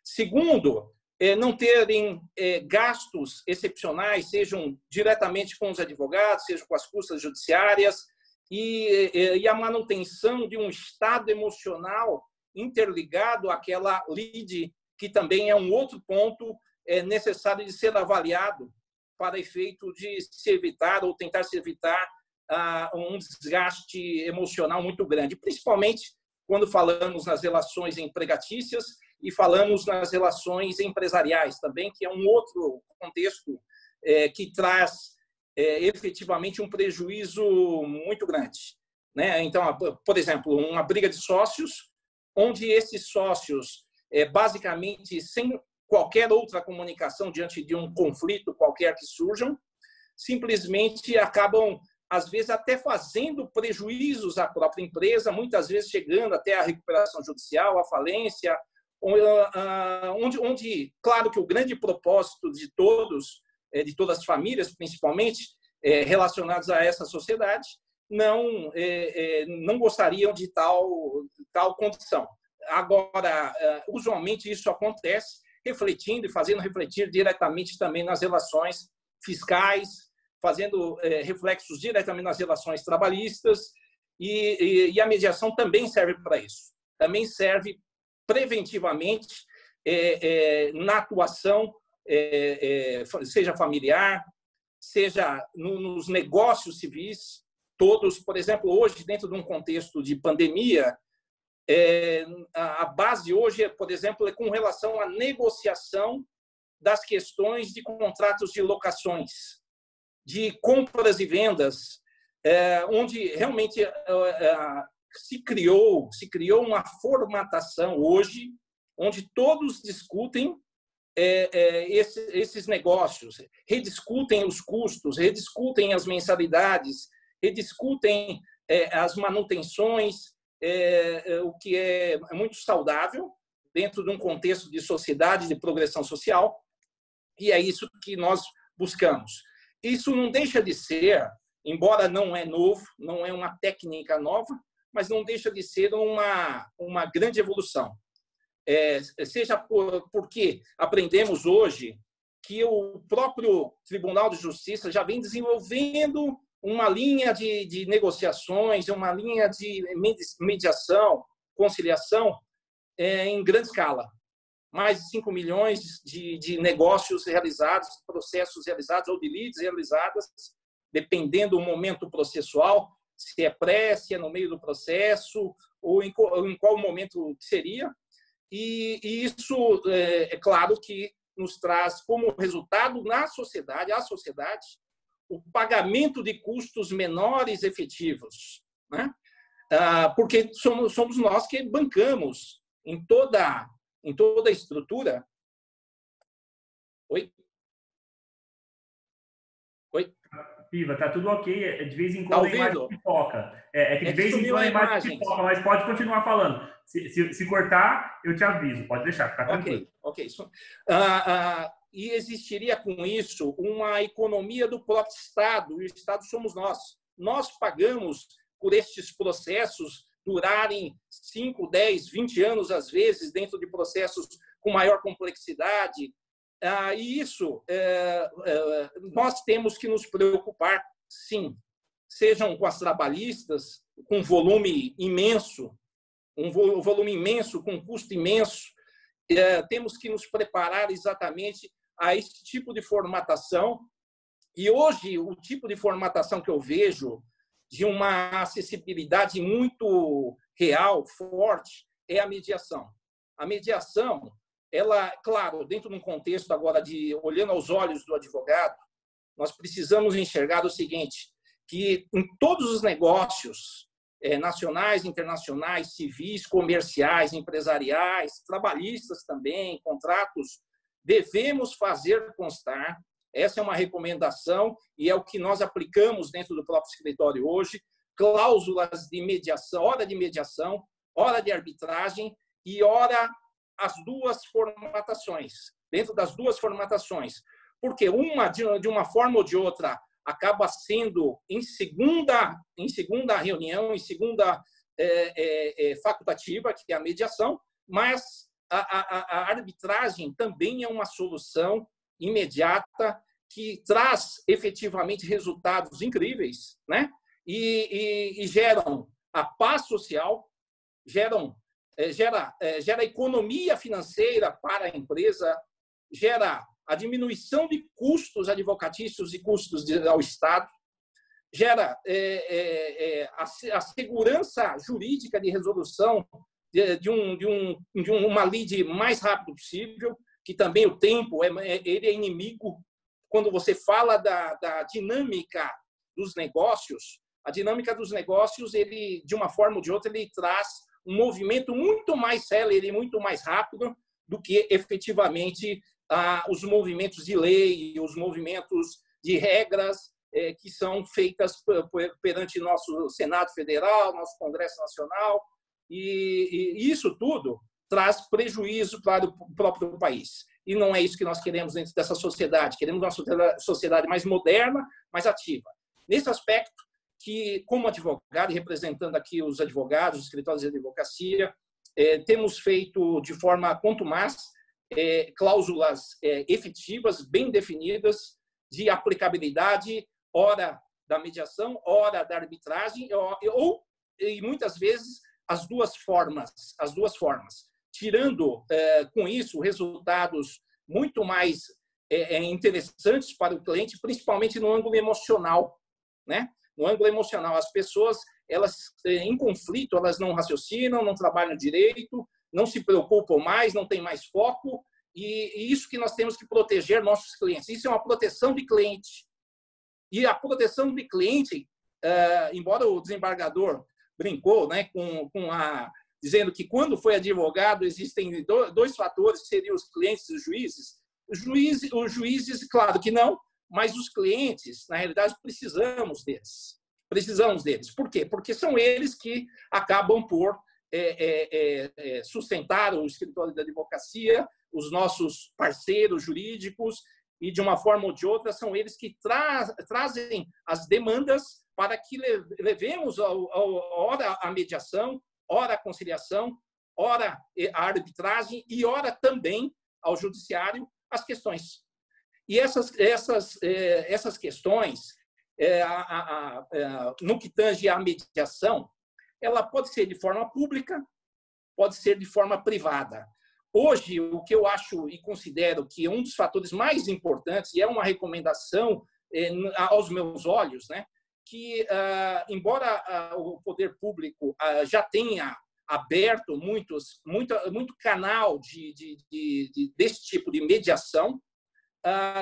Segundo, não terem gastos excepcionais, sejam diretamente com os advogados, sejam com as custas judiciárias, e a manutenção de um estado emocional interligado àquela lide, que também é um outro ponto necessário de ser avaliado para efeito de se evitar ou tentar se evitar um desgaste emocional muito grande, principalmente quando falamos nas relações empregatícias e falamos nas relações empresariais também, que é um outro contexto que traz efetivamente um prejuízo muito grande, né? Então, por exemplo, uma briga de sócios, onde esses sócios, basicamente, sem qualquer outra comunicação diante de um conflito qualquer que surjam, simplesmente acabam, às vezes, até fazendo prejuízos à própria empresa, muitas vezes chegando até a recuperação judicial, a falência, onde, claro que o grande propósito de todas as famílias, principalmente, relacionadas a essa sociedade, não gostariam de tal condição. Agora, usualmente isso acontece refletindo e fazendo refletir diretamente também nas relações fiscais, fazendo reflexos diretamente nas relações trabalhistas, e a mediação também serve para isso. Também serve preventivamente na atuação, seja familiar, seja nos negócios civis, todos. Por exemplo, hoje, dentro de um contexto de pandemia, a base hoje, por exemplo, é com relação à negociação das questões de contratos de locações, de compras e vendas, onde realmente se criou uma formatação hoje, onde todos discutem esses negócios, rediscutem os custos, rediscutem as mensalidades, rediscutem as manutenções, o que é muito saudável dentro de um contexto de sociedade, de progressão social, e é isso que nós buscamos. Isso não deixa de ser, embora não é novo, não é uma técnica nova, mas não deixa de ser uma grande evolução. Seja porque aprendemos hoje que o próprio Tribunal de Justiça já vem desenvolvendo uma linha de negociações, uma linha de mediação, conciliação em grande escala. Mais de 5 milhões de negócios realizados, processos realizados ou de leads realizadas, dependendo do momento processual, se é pré, se é no meio do processo, ou em qual momento seria. E isso, é claro que nos traz como resultado na sociedade, a sociedade, o pagamento de custos menores efetivos, né? Porque somos nós que bancamos em toda a estrutura. Oi? Piva, tá tudo ok. De vez em quando a imagem pipoca. Que de vez em quando a imagem pipoca, mas pode continuar falando. Se cortar, eu te aviso. Pode deixar, fica tranquilo. Ok. E existiria com isso uma economia do próprio Estado. O Estado somos nós. Nós pagamos por estes processos durarem 5, 10, 20 anos, às vezes, dentro de processos com maior complexidade. E isso nós temos que nos preocupar, sim. Sejam com as trabalhistas, com volume imenso, com custo imenso. Temos que nos preparar exatamente a esse tipo de formatação. E hoje, o tipo de formatação que eu vejo de uma acessibilidade muito real, forte, é a mediação. A mediação, ela, claro, dentro de um contexto agora de olhando aos olhos do advogado, nós precisamos enxergar o seguinte, que em todos os negócios nacionais, internacionais, civis, comerciais, empresariais, trabalhistas também, contratos devemos fazer constar, essa é uma recomendação e é o que nós aplicamos dentro do próprio escritório hoje, cláusulas de mediação, hora de mediação, hora de arbitragem e hora as duas formatações, dentro das duas formatações, porque uma, de uma forma ou de outra, acaba sendo em segunda reunião, em segunda facultativa, que é a mediação, mas a arbitragem também é uma solução imediata que traz efetivamente resultados incríveis, né? E geram a paz social, gera economia financeira para a empresa, gera a diminuição de custos advocatícios e custos ao Estado, gera a segurança jurídica de resolução de uma lide mais rápido possível, que também o tempo ele é inimigo. Quando você fala da dinâmica dos negócios, a dinâmica dos negócios, ele, de uma forma ou de outra, ele traz um movimento muito mais célere, muito mais rápido do que efetivamente os movimentos de lei, os movimentos de regras que são feitas perante nosso Senado Federal, nosso Congresso Nacional, e isso tudo traz prejuízo para o próprio país. E não é isso que nós queremos dentro dessa sociedade. Queremos uma sociedade mais moderna, mais ativa. Nesse aspecto, que como advogado, e representando aqui os advogados, os escritórios de advocacia, temos feito de forma contumaz cláusulas efetivas, bem definidas, de aplicabilidade, hora da mediação, hora da arbitragem, e muitas vezes as duas formas, tirando com isso resultados muito mais interessantes para o cliente, principalmente no ângulo emocional, né? No ângulo emocional, as pessoas, elas em conflito, elas não raciocinam, não trabalham direito, não se preocupam mais, não têm mais foco, e isso que nós temos que proteger nossos clientes. Isso é uma proteção de cliente. E a proteção de cliente, embora o desembargador brincou, né, dizendo que quando foi advogado existem dois fatores, que seriam os clientes e os juízes. Os juízes, claro que não, mas os clientes, na realidade, precisamos deles. Por quê? Porque são eles que acabam por sustentar o escritório da advocacia, os nossos parceiros jurídicos, e, de uma forma ou de outra, são eles que trazem as demandas para que levemos ora a mediação, ora a conciliação, ora a arbitragem e ora também ao judiciário as questões. E essas questões, no que tange à mediação, ela pode ser de forma pública, pode ser de forma privada. Hoje, o que eu acho e considero que é um dos fatores mais importantes, e é uma recomendação aos meus olhos, né, que, embora o poder público já tenha aberto muito canal desse tipo de mediação,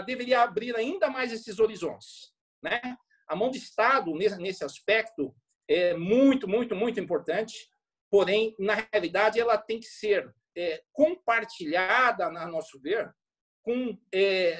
deveria abrir ainda mais esses horizontes, né? A mão de Estado, nesse aspecto, é muito, muito, muito importante, porém, na realidade, ela tem que ser compartilhada, a nosso ver, com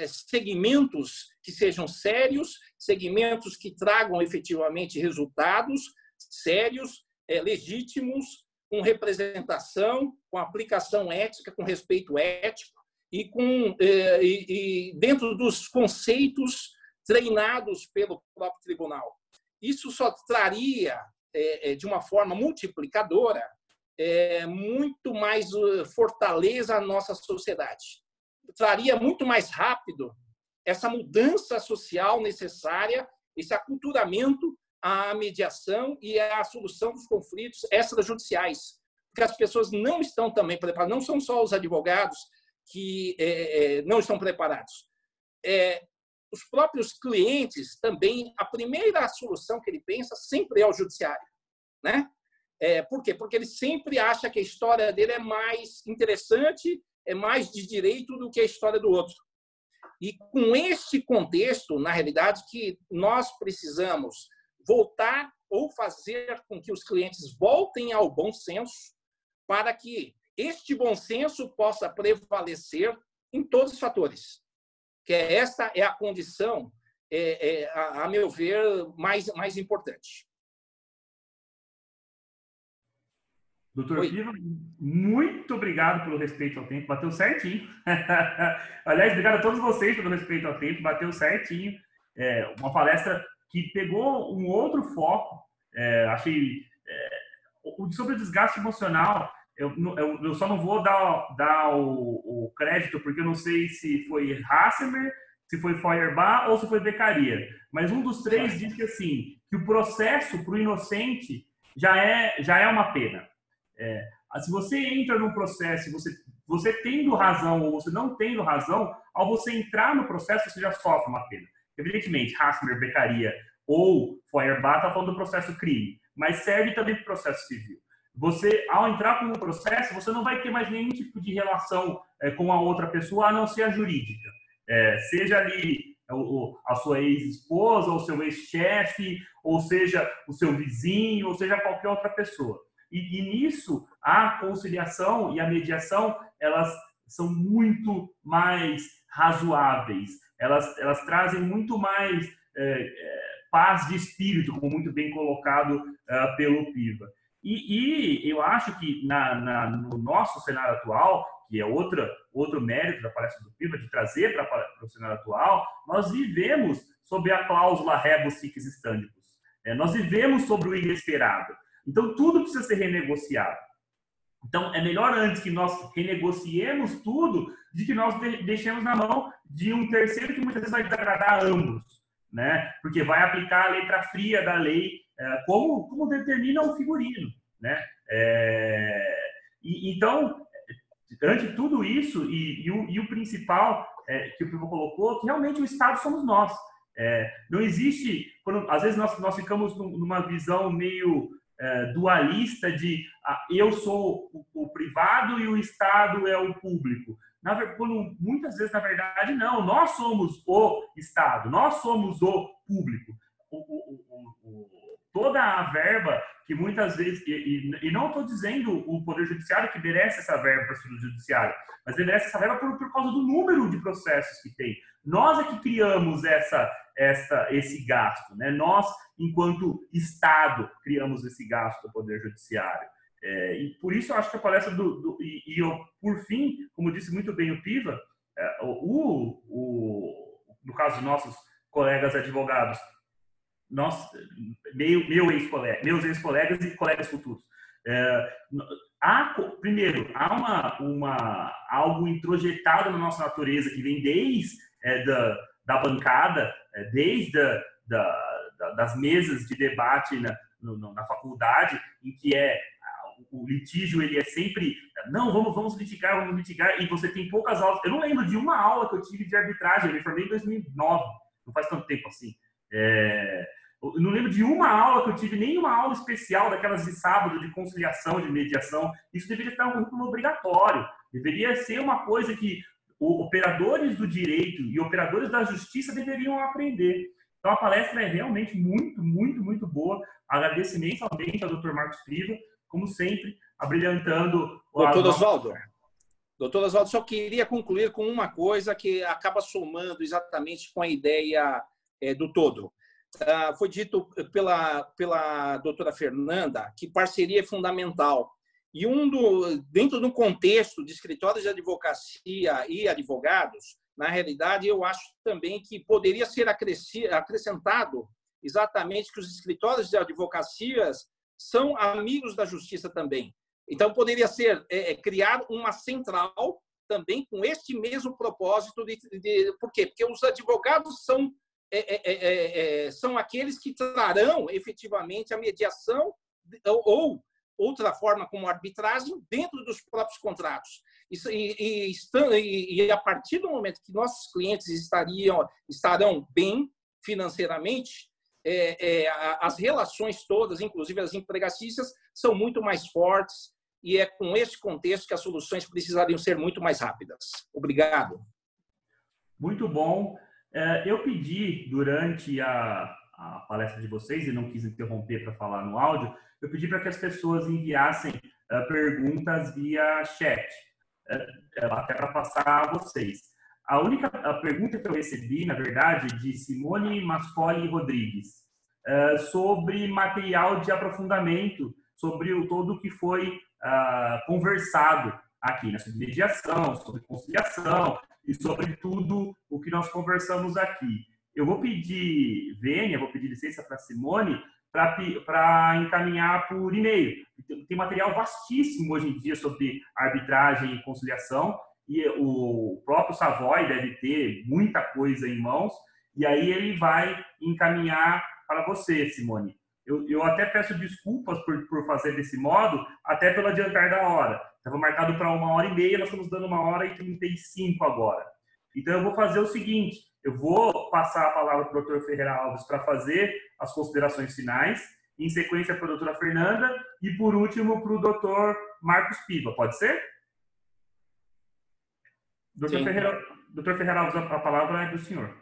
segmentos que sejam sérios, segmentos que tragam efetivamente resultados sérios, legítimos, com representação, com aplicação ética, com respeito ético e dentro dos conceitos treinados pelo próprio tribunal. Isso só traria, de uma forma multiplicadora, muito mais fortaleza à nossa sociedade. Traria muito mais rápido essa mudança social necessária, esse aculturamento à mediação e à solução dos conflitos extrajudiciais. Porque as pessoas não estão também preparadas, não são só os advogados que não estão preparados. Os próprios clientes também, a primeira solução que ele pensa sempre é o judiciário, né? Por quê? Porque ele sempre acha que a história dele é mais interessante, é mais de direito do que a história do outro. E com este contexto, na realidade, que nós precisamos voltar ou fazer com que os clientes voltem ao bom senso para que este bom senso possa prevalecer em todos os fatores. Que esta é a condição, a meu ver, mais importante. Doutor Piva, muito obrigado pelo respeito ao tempo, bateu certinho. Aliás, obrigado a todos vocês pelo respeito ao tempo, bateu certinho. Uma palestra que pegou um outro foco, achei... sobre o desgaste emocional, eu só não vou dar o crédito, porque eu não sei se foi Hassemer, se foi Feuerbach ou se foi Beccaria. Mas um dos três disse assim, que o processo para o inocente já é uma pena. Se você entra num processo, você tendo razão ou você não tendo razão, ao você entrar no processo, você já sofre uma pena. Evidentemente, Hassemer, Beccaria ou Feuerbach está falando do processo crime, mas serve também para o processo civil. Você, ao entrar com o processo, você não vai ter mais nenhum tipo de relação com a outra pessoa, a não ser a jurídica. Seja ali a sua ex-esposa, ou seu ex-chefe, ou seja o seu vizinho, ou seja qualquer outra pessoa. E nisso, a conciliação e a mediação, elas são muito mais razoáveis. Elas trazem muito mais paz de espírito, como muito bem colocado pelo Piva. E eu acho que no nosso cenário atual, que é outro mérito da palestra do Piva, de trazer para o cenário atual, nós vivemos sob a cláusula rebus sic stantibus. Nós vivemos sobre o inesperado. Então, tudo precisa ser renegociado. Então, é melhor antes que nós renegociemos tudo, de que nós deixemos na mão de um terceiro que muitas vezes vai desagradar a ambos, né? Porque vai aplicar a letra fria da lei, como determina o figurino, né? Então, ante tudo isso, e o principal que o Piva colocou, que realmente o Estado somos nós. Não existe, às vezes nós ficamos numa visão meio dualista de eu sou o privado e o Estado é o público. Muitas vezes, na verdade, não. Nós somos o Estado, nós somos o público. Toda a verba que muitas vezes... E não estou dizendo o Poder Judiciário que merece essa verba para o Judiciário, mas merece essa verba por causa do número de processos que tem. Nós é que criamos esse gasto, né? Nós, enquanto Estado, criamos esse gasto do Poder Judiciário. E por isso eu acho que a palestra por fim, como disse muito bem o Piva, no caso dos nossos colegas advogados, meus ex-colegas e colegas futuros, primeiro, há algo introjetado na nossa natureza que vem desde da bancada, desde das mesas de debate na faculdade, em que o litígio ele é sempre, não, vamos litigar, e você tem poucas aulas. Eu não lembro de uma aula que eu tive de arbitragem, eu me formei em 2009, não faz tanto tempo assim. Eu não lembro de uma aula que eu tive, nenhuma aula especial daquelas de sábado, de conciliação, de mediação. Isso deveria estar um currículo obrigatório, deveria ser uma coisa que operadores do direito e operadores da justiça deveriam aprender. Então, a palestra é realmente muito, muito, muito boa. Agradeço imensamente ao Dr. Marcos Piva, como sempre, abrilhantando... Doutor Oswaldo, só queria concluir com uma coisa que acaba somando exatamente com a ideia do todo. Foi dito pela doutora Fernanda que parceria é fundamental. E dentro do contexto de escritórios de advocacia e advogados, na realidade, eu acho também que poderia ser acrescentado exatamente que os escritórios de advocacias são amigos da justiça também. Então, poderia ser criar uma central também com este mesmo propósito. Por quê? Porque os advogados são aqueles que trarão efetivamente a mediação ou outra forma como arbitragem dentro dos próprios contratos. E a partir do momento que nossos clientes estarão bem financeiramente, as relações todas, inclusive as empregatícias, são muito mais fortes e é com esse contexto que as soluções precisariam ser muito mais rápidas. Obrigado. Muito bom. Eu pedi durante a palestra de vocês, e não quis interromper para falar no áudio, eu pedi para que as pessoas enviassem perguntas via chat. até para passar a vocês. A única pergunta que eu recebi, na verdade, de Simone Mascoli Rodrigues, sobre material de aprofundamento, sobre todo o que foi conversado aqui, né? Sobre mediação, sobre conciliação e sobre tudo o que nós conversamos aqui. Eu vou pedir, Vênia, vou pedir licença para a Simone para encaminhar por e-mail. Tem material vastíssimo hoje em dia sobre arbitragem e conciliação, e o próprio Savoy deve ter muita coisa em mãos, e aí ele vai encaminhar para você, Simone. Eu até peço desculpas por fazer desse modo, até pelo adiantar da hora. Estava marcado para 1h30, nós estamos dando 1h35 agora. Então, eu vou fazer o seguinte, eu vou passar a palavra para o Dr. Ferreira Alves para fazer as considerações finais, em sequência para a doutora Fernanda e, por último, para o Dr. Marcos Piva. Pode ser? Dr. Ferreira Alves, a palavra é do senhor.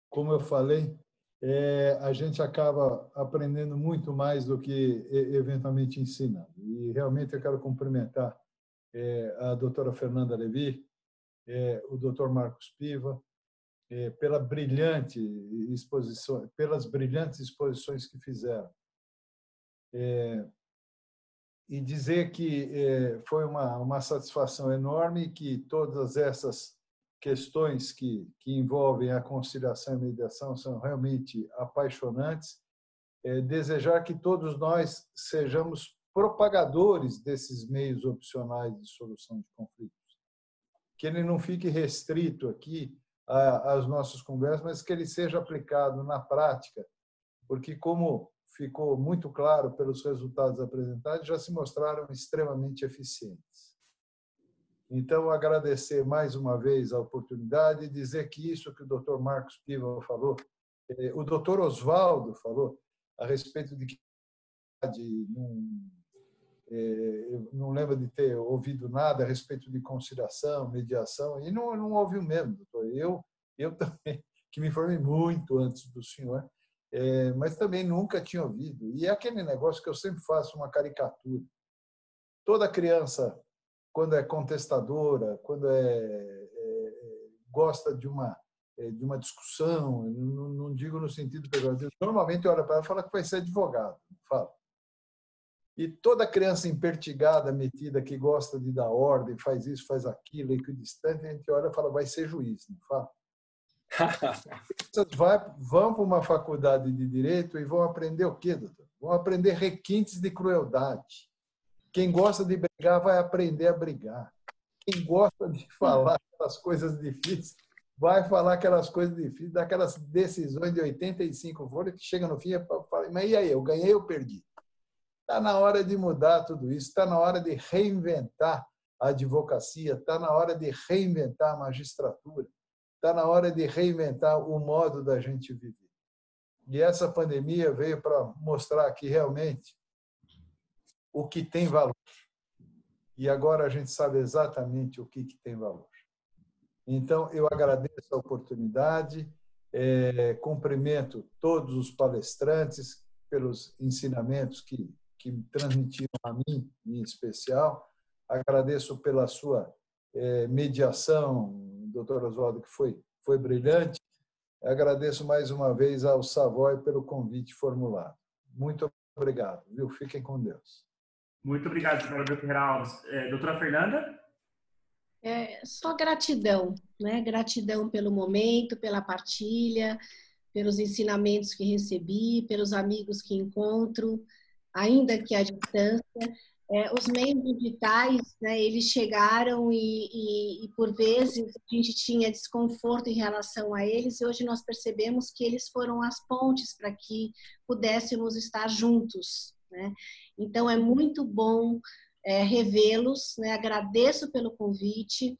Como eu falei, a gente acaba aprendendo muito mais do que eventualmente ensinando. E realmente eu quero cumprimentar a doutora Fernanda Levi, o doutor Marcos Piva, pelas brilhantes exposições que fizeram. E dizer que foi uma satisfação enorme, que todas essas questões que envolvem a conciliação e mediação são realmente apaixonantes. Desejar que todos nós sejamos propagadores desses meios opcionais de solução de conflitos. Que ele não fique restrito aqui às nossas conversas, mas que ele seja aplicado na prática, porque, como ficou muito claro pelos resultados apresentados, já se mostraram extremamente eficientes. Então, agradecer mais uma vez a oportunidade e dizer que isso que o Dr. Marcos Piva falou, o Dr. Osvaldo falou a respeito de que eu não lembro de ter ouvido nada a respeito de conciliação, mediação, e não ouviu mesmo, doutor. Eu também, que me formei muito antes do senhor, mas também nunca tinha ouvido. E é aquele negócio que eu sempre faço uma caricatura. Toda criança, quando é contestadora, quando gosta de uma discussão, não digo no sentido pejorativo, normalmente olha para ela e fala que vai ser advogado, fala. E toda criança empertigada, metida, que gosta de dar ordem, faz isso, faz aquilo, equidistante, a gente olha e fala, vai ser juiz, não fala? Vão para uma faculdade de Direito e vão aprender o quê, doutor? Vão aprender requintes de crueldade. Quem gosta de brigar vai aprender a brigar. Quem gosta de falar aquelas coisas difíceis vai falar aquelas coisas difíceis, daquelas decisões de 85 folhas que chega no fim e fala, mas e aí, eu ganhei ou perdi? Está na hora de mudar tudo isso, está na hora de reinventar a advocacia, está na hora de reinventar a magistratura, está na hora de reinventar o modo da gente viver. E essa pandemia veio para mostrar que realmente o que tem valor. E agora a gente sabe exatamente o que tem valor. Então, eu agradeço a oportunidade, cumprimento todos os palestrantes pelos ensinamentos que transmitiram a mim, em especial. Agradeço pela sua mediação, doutor Osvaldo, que foi brilhante. Agradeço mais uma vez ao Savoy pelo convite formulado. Muito obrigado, viu? Fiquem com Deus. Muito obrigado, senhora Ferreira Alves. Doutora Fernanda? Só gratidão, né? Gratidão pelo momento, pela partilha, pelos ensinamentos que recebi, pelos amigos que encontro, ainda que à distância. Os meios digitais, né, eles chegaram e, por vezes, a gente tinha desconforto em relação a eles, e hoje nós percebemos que eles foram as pontes para que pudéssemos estar juntos, né? Então, é muito bom revê-los, né? Agradeço pelo convite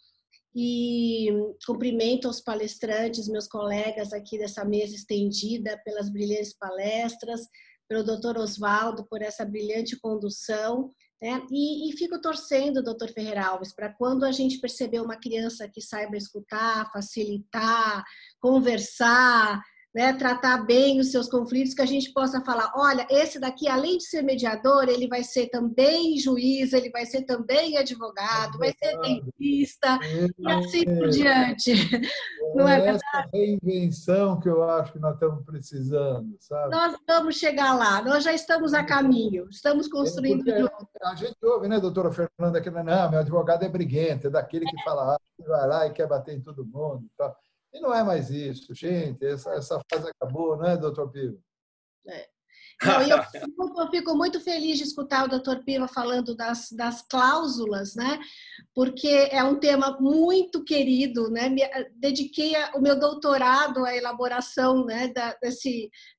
e cumprimento aos palestrantes, meus colegas aqui dessa mesa estendida, pelas brilhantes palestras, pelo Dr. Osvaldo, por essa brilhante condução, né? E fico torcendo, Dr. Ferreira Alves, para quando a gente perceber uma criança que saiba escutar, facilitar, conversar, né, tratar bem os seus conflitos, que a gente possa falar, olha, esse daqui, além de ser mediador, ele vai ser também juiz, ele vai ser também advogado, vai ser dentista, e assim por diante. Não é verdade? Essa reinvenção que eu acho que nós estamos precisando, sabe? Nós vamos chegar lá, nós já estamos a caminho, estamos construindo juntos. A gente ouve, né, doutora Fernanda, que não, meu advogado é briguento, é daquele que fala, vai lá e quer bater em todo mundo e tal. E não é mais isso, gente. Essa fase acabou, não é, doutor Piva? Não, eu fico muito feliz de escutar o doutor Piva falando das cláusulas, né? Porque é um tema muito querido, né? Dediquei o meu doutorado à elaboração, né,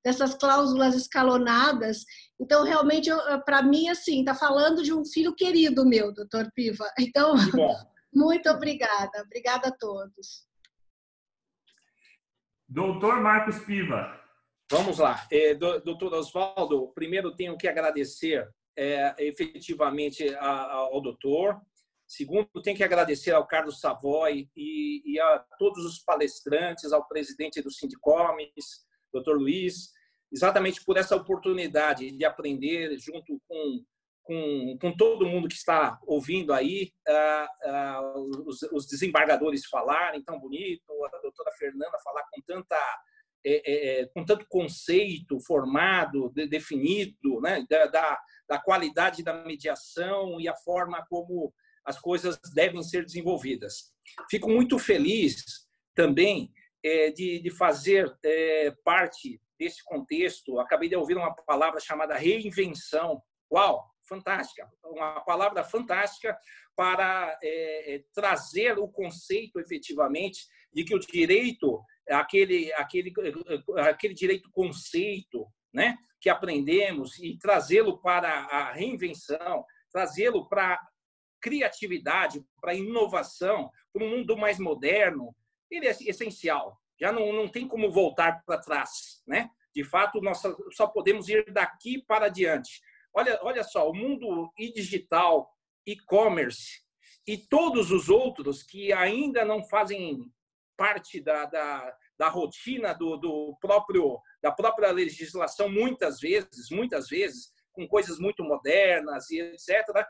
dessas cláusulas escalonadas. Então, realmente, para mim, assim, está falando de um filho querido meu, doutor Piva. Então, muito obrigada. Obrigada a todos. Doutor Marcos Piva. Vamos lá. Doutor Oswaldo, primeiro tenho que agradecer efetivamente ao doutor. Segundo, tenho que agradecer ao Carlos Savoy e a todos os palestrantes, ao presidente do Sindicomes, doutor Luiz, exatamente por essa oportunidade de aprender junto com todo mundo que está ouvindo aí, os desembargadores falarem tão bonito, a doutora Fernanda falar com tanto conceito formado, definido, né, da qualidade da mediação e a forma como as coisas devem ser desenvolvidas. Fico muito feliz também de fazer parte desse contexto. Acabei de ouvir uma palavra chamada reinvenção. Uau! Fantástica, uma palavra fantástica para trazer o conceito efetivamente de que o direito, aquele direito conceito, né, que aprendemos, e trazê-lo para a reinvenção, trazê-lo para a criatividade, para a inovação, para um mundo mais moderno, ele é essencial. Já não tem como voltar para trás, né? De fato, nós só podemos ir daqui para adiante. Olha só, o mundo digital, e-commerce e todos os outros que ainda não fazem parte da rotina da própria legislação, muitas vezes, com coisas muito modernas e etc.,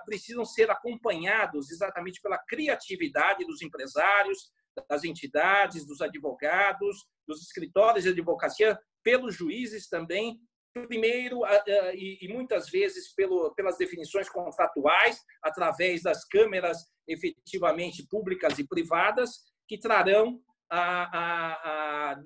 precisam ser acompanhados exatamente pela criatividade dos empresários, das entidades, dos advogados, dos escritórios de advocacia, pelos juízes também, primeiro, e muitas vezes pelas definições contratuais, através das câmeras efetivamente públicas e privadas, que trarão a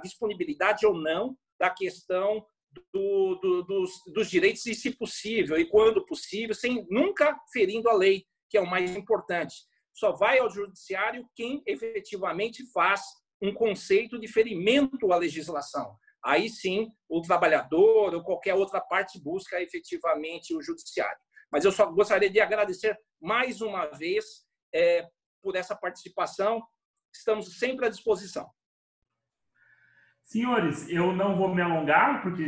disponibilidade ou não da questão dos direitos, e, se possível, e quando possível, nunca ferindo a lei, que é o mais importante. Só vai ao judiciário quem efetivamente faz um conceito de ferimento à legislação. Aí sim, o trabalhador ou qualquer outra parte busca efetivamente o judiciário. Mas eu só gostaria de agradecer mais uma vez por essa participação. Estamos sempre à disposição. Senhores, eu não vou me alongar, porque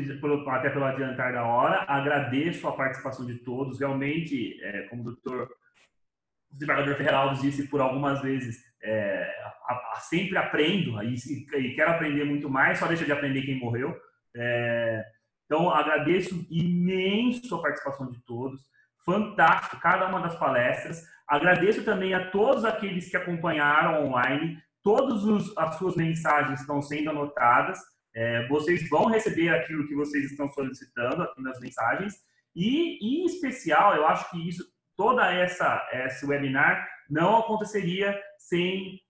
até pelo adiantar da hora, agradeço a participação de todos. Realmente, como o doutor desembargador Ferreira Alves disse por algumas vezes, sempre aprendo e quero aprender muito mais, só deixa de aprender quem morreu. Então, agradeço imenso a participação de todos, fantástico cada uma das palestras. Agradeço também a todos aqueles que acompanharam online, todas as suas mensagens estão sendo anotadas, vocês vão receber aquilo que vocês estão solicitando aqui nas mensagens, e em especial, eu acho que esse webinar não aconteceria sem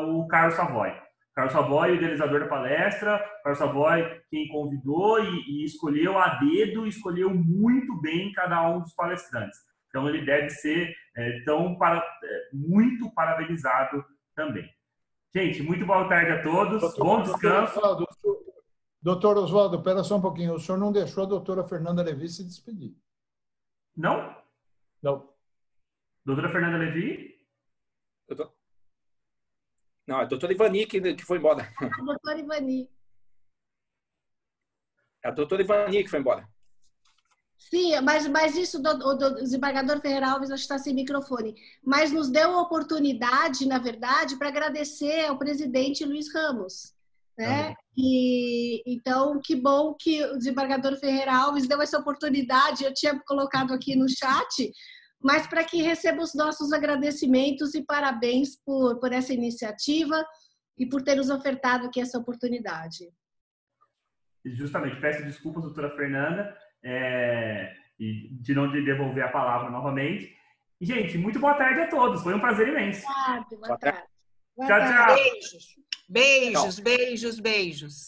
o Carlos Savoy. Carlos Savoy, o idealizador da palestra, Carlos Savoy quem convidou e escolheu a dedo, escolheu muito bem cada um dos palestrantes. Então, ele deve ser muito parabenizado também. Gente, muito boa tarde a todos, bom descanso. Doutor Oswaldo, espera só um pouquinho, o senhor não deixou a doutora Fernanda Levi se despedir. Não? Não. Doutora Fernanda Levi? Não, a doutora Ivani que foi embora. A doutora Ivani. A doutora Ivani que foi embora. Sim, mas isso o desembargador Ferreira Alves está sem microfone. Mas nos deu a oportunidade, na verdade, para agradecer ao presidente Luiz Ramos. né? E então, que bom que o desembargador Ferreira Alves deu essa oportunidade, eu tinha colocado aqui no chat, mas para que receba os nossos agradecimentos e parabéns por essa iniciativa e por ter nos ofertado aqui essa oportunidade. Justamente, peço desculpas, doutora Fernanda, e de não devolver a palavra novamente. E, gente, muito boa tarde a todos. Foi um prazer imenso. Boa tarde. Tchau, tchau. Beijos, beijos, beijos, beijos.